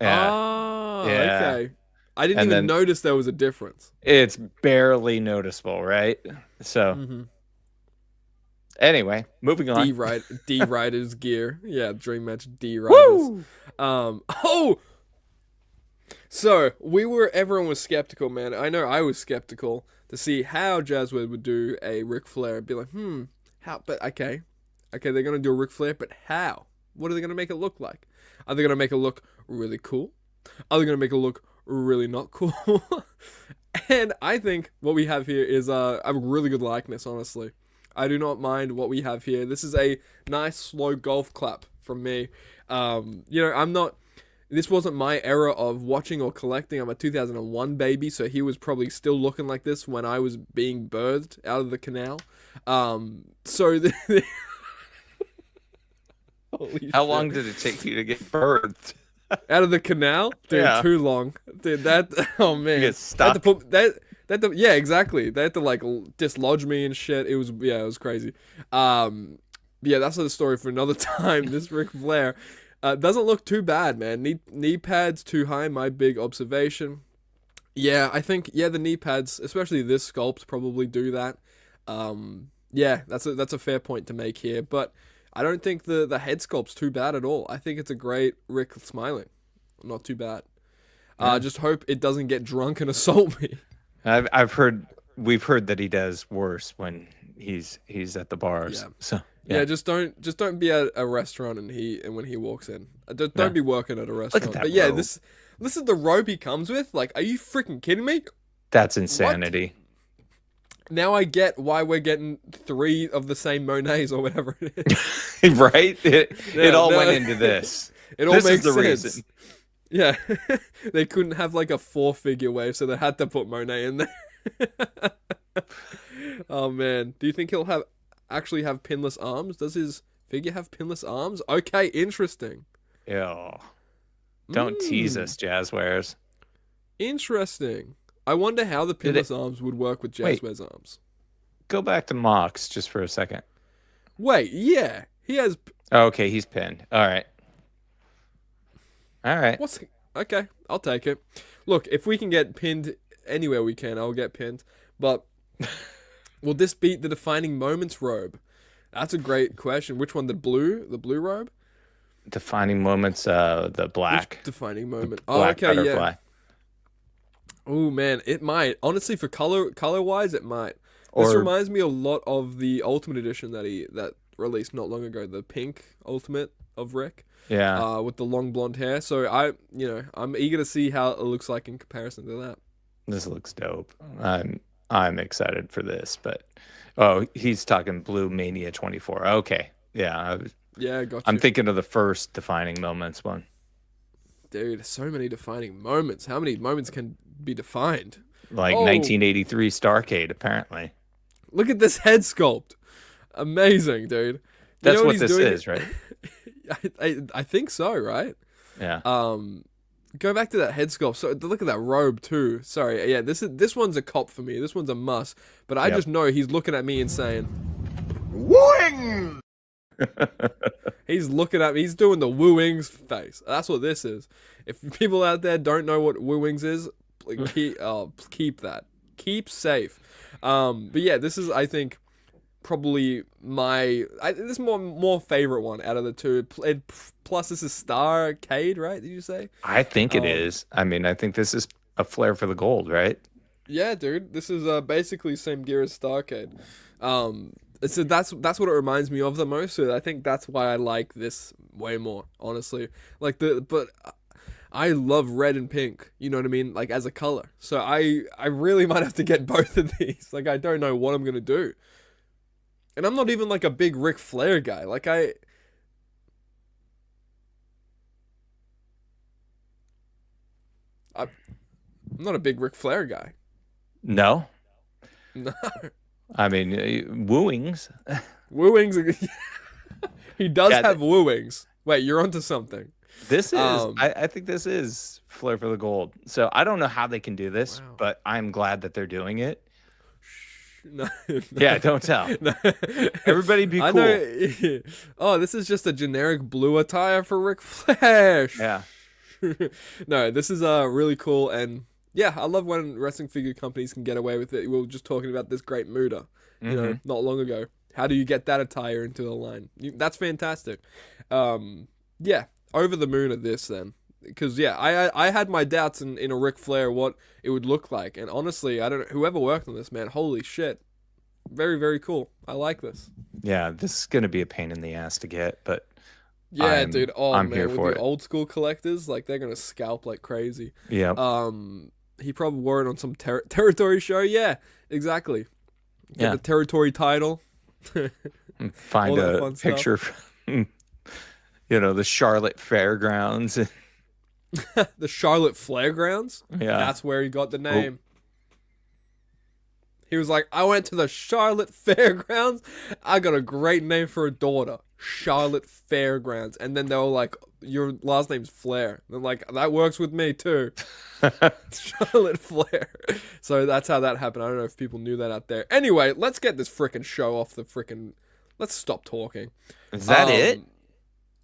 Yeah, Ah, yeah, okay. I didn't and even then notice there was a difference. it's barely noticeable, right? So Mm-hmm. anyway, moving on. D Riders gear. Yeah, Dream Match D Riders. Woo! Oh, so everyone was skeptical, man. I know I was skeptical to see how Jazzwares would do a Ric Flair. Be like, how? But okay, they're gonna do a Ric Flair, but how? What are they gonna make it look like? Are they gonna make it look really cool? Are they gonna make it look really not cool? And I think what we have here is a really good likeness, honestly. I do not mind what we have here. This is a nice slow golf clap from me. I'm not. This wasn't my era of watching or collecting. I'm a 2001 baby, so he was probably still looking like this when I was being birthed out of the canal. So holy How shit. long did it take you to get birthed? Out of the canal? Dude, Yeah. too long. Dude, oh man. You get They had to stuck. put yeah, exactly. They had to like dislodge me and shit. It was crazy. Yeah, that's the story for another time. This Ric Flair doesn't look too bad, man. Knee pads too high, my big observation. Yeah, I think the knee pads, especially this sculpt, probably do that. Yeah, that's a fair point to make here, but I don't think the head sculpt's too bad at all. I think it's a great Rick smiling. Not too bad. Just hope it doesn't get drunk and assault me. We've heard that he does worse when he's at the bars. Yeah. So Yeah, just don't be at a restaurant and when he walks in. Don't be working at a restaurant. that But yeah, robe. this is the robe he comes with. Like, are you freaking kidding me? That's insanity. Now I get why we're getting 3 of the same Monets or whatever it is. Right? It all went into this. It all This makes is the sense. reason. Yeah, they couldn't have like a 4-figure wave, so they had to put Monet in there. Oh man, do you think he'll actually have pinless arms? Does his figure have pinless arms? Okay, interesting. Ew. Don't tease us, Jazzwares. Interesting. I wonder how the pinless arms would work with Wait. Jazzwares arms. Go back to Mox just for a second. Wait, yeah, he has. Oh, okay, he's pinned. All right. Okay, I'll take it. Look, if we can get pinned anywhere we can, I'll get pinned. But will this beat the defining moments robe? That's a great question. Which one? The blue robe? Defining moments, the black. Which defining moment? Black okay, butterfly. yeah. Oh man, it might. Honestly, for color wise, it might. This reminds me a lot of the Ultimate Edition that released not long ago, the pink Ultimate of Rick. Yeah. With the long blonde hair. So I'm eager to see how it looks like in comparison to that. This looks dope. I'm excited for this, but he's talking Blue Mania 24. Okay. Yeah. Yeah, gotcha. I'm thinking of the first defining moments one. Dude, so many defining moments. How many moments can be defined? Like 1983 Starcade, apparently. Look at this head sculpt. Amazing, dude. That's what this is, right? I think so, right? Yeah. Go back to that head sculpt. So look at that robe too. Sorry, yeah. This one's a cop for me. This one's a must. But I just know he's looking at me and saying, "Wooing." He's looking at me. He's doing the wooings face. That's what this is. If people out there don't know what wooings is, keep that. Keep safe. But yeah, this is, I think, probably this is more favorite one out of the two. Plus, this is Starcade, right? Did you say? I think it is. I mean, I think this is a flair for the gold, right? Yeah, dude. This is basically same gear as Starcade. So that's what it reminds me of the most. So I think that's why I like this way more, honestly. But I love red and pink. You know what I mean? Like as a color. So I really might have to get both of these. Like I don't know what I'm gonna do. And I'm not even like a big Ric Flair guy. Like I'm not a big Ric Flair guy. No. No. I mean, wooings. Wooings. He does Yeah, have wooings. Wait, you're onto something. This is, Um, I think this is Flair for the Gold. So I don't know how they can do this, Wow. but I'm glad that they're doing it. No, Yeah, don't tell. no. Everybody be I cool. know. Oh, this is just a generic blue attire for Ric Flair. Yeah. No, this is really cool, and yeah, I love when wrestling figure companies can get away with it. We were just talking about this great Muda, you know, not long ago. How do you get that attire into the line? That's fantastic. Yeah, over the moon at this then. Because, yeah, I had my doubts in a Ric Flair what it would look like. And honestly, I don't know, whoever worked on this, man, holy shit. Very, very cool. I like this. Yeah, this is going to be a pain in the ass to get, but Yeah, dude. Oh, I'm man, here with for the it. old school collectors, like, they're going to scalp like crazy. Yeah. He probably wore it on some territory show. Yeah, exactly. Get Yeah. the territory title. Find all that a fun stuff. picture from, the Charlotte Fairgrounds. The Charlotte Fairgrounds. Yeah. That's where he got the name. He was like, I went to the Charlotte Fairgrounds. I got a great name for a daughter. Charlotte Fairgrounds. And then they were like, your last name's Flair. They're like, that works with me too. Charlotte Flair. So that's how that happened. I don't know if people knew that out there. Anyway, let's get this freaking show off the freaking... Let's stop talking. Is that it?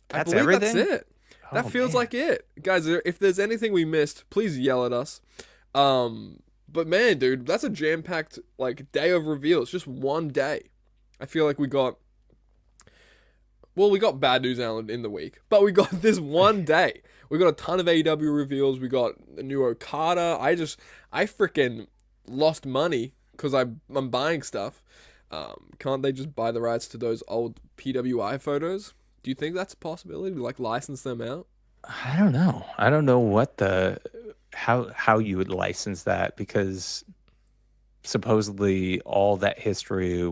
That's everything? That's it. That feels like it. Guys, if there's anything we missed, please yell at us. But man, dude, that's a jam-packed like day of reveals. Just one day. I feel like we got Bad News Island in the week, but we got this one day. We got a ton of AEW reveals. We got a new Okada. I freaking lost money because I'm buying stuff. Can't they just buy the rights to those old PWI photos? Do you think that's a possibility to like license them out? I don't know. I don't know what how you would license that, because supposedly all that history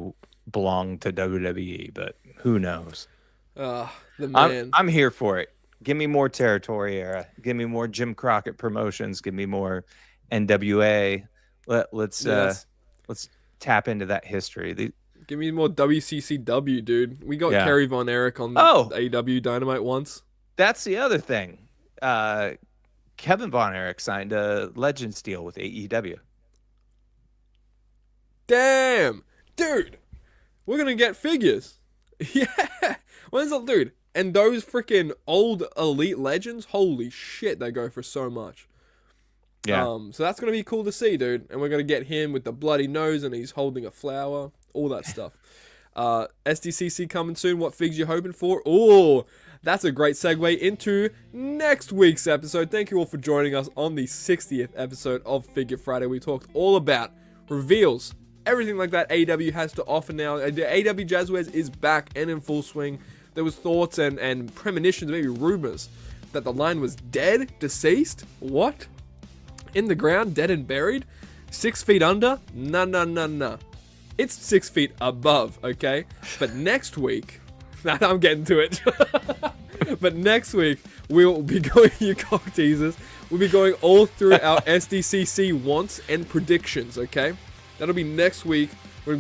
belonged to WWE, but who knows? The man. I'm here for it. Give me more territory era. Give me more Jim Crockett promotions. Give me more NWA. Let's tap into that history. Give me more WCCW, dude. We got Kerry Von Erich on AEW Dynamite once. That's the other thing. Kevin Von Erich signed a Legends deal with AEW. Damn, dude, we're gonna get figures. Yeah, when's that, dude? And those freaking old elite legends, holy shit, they go for so much. Yeah. So that's gonna be cool to see, dude. And we're gonna get him with the bloody nose and he's holding a flower, all that stuff. SDCC coming soon. What figs you hoping for? Oh, that's a great segue into next week's episode. Thank you all for joining us on the 60th episode of Figure Friday. We talked all about reveals, everything like that AEW has to offer now. AEW JAZWARES is back and in full swing. There was thoughts and premonitions, maybe rumors, that the line was dead, deceased. What? In the ground, dead and buried? 6 feet under? Nah. It's 6 feet above, okay? But next week, I'm getting to it. But next week, we'll be going, you cock teasers, we'll be going all through our SDCC wants and predictions, okay? That'll be next week. We're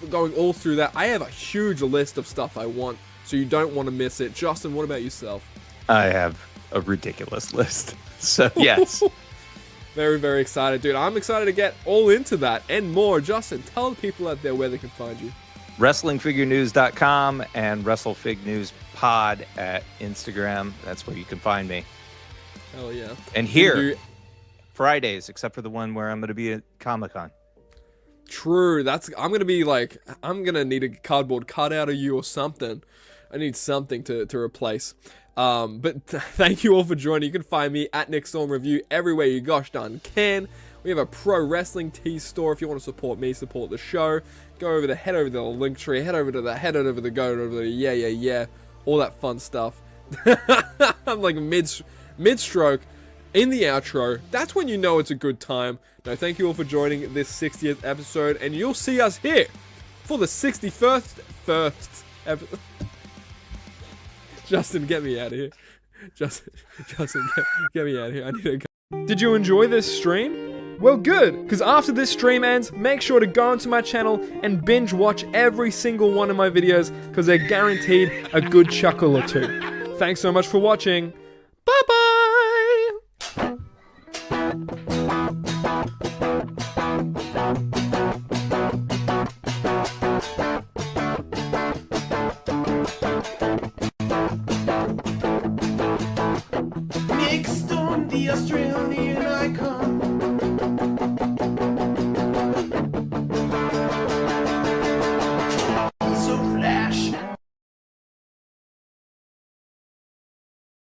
going all through that. I have a huge list of stuff I want, so you don't want to miss it. Justin, what about yourself? I have a ridiculous list. So, yes. Very, very excited, dude. I'm excited to get all into that and more. Justin, tell the people out there where they can find you. WrestlingFigureNews.com and WrestleFigNewsPod at Instagram. That's where you can find me. Hell yeah. And here, Fridays, except for the one where I'm going to be at Comic-Con. True. I'm going to need a cardboard cutout of you or something. I need something to replace. But thank you all for joining. You can find me at Nick Storm Review everywhere you gosh darn can. We have a pro wrestling tee store. If you want to support me, support the show, head over to the link tree, head over to the go over to the yeah, all that fun stuff. I'm like mid-stroke in the outro. That's when you know it's a good time. No, thank you all for joining this 60th episode, and you'll see us here for the 61st episode. Justin, get me out of here. Justin, get me out of here. I need to go. Did you enjoy this stream? Well, good, because after this stream ends, make sure to go onto my channel and binge watch every single one of my videos, because they're guaranteed a good chuckle or two. Thanks so much for watching. Bye-bye!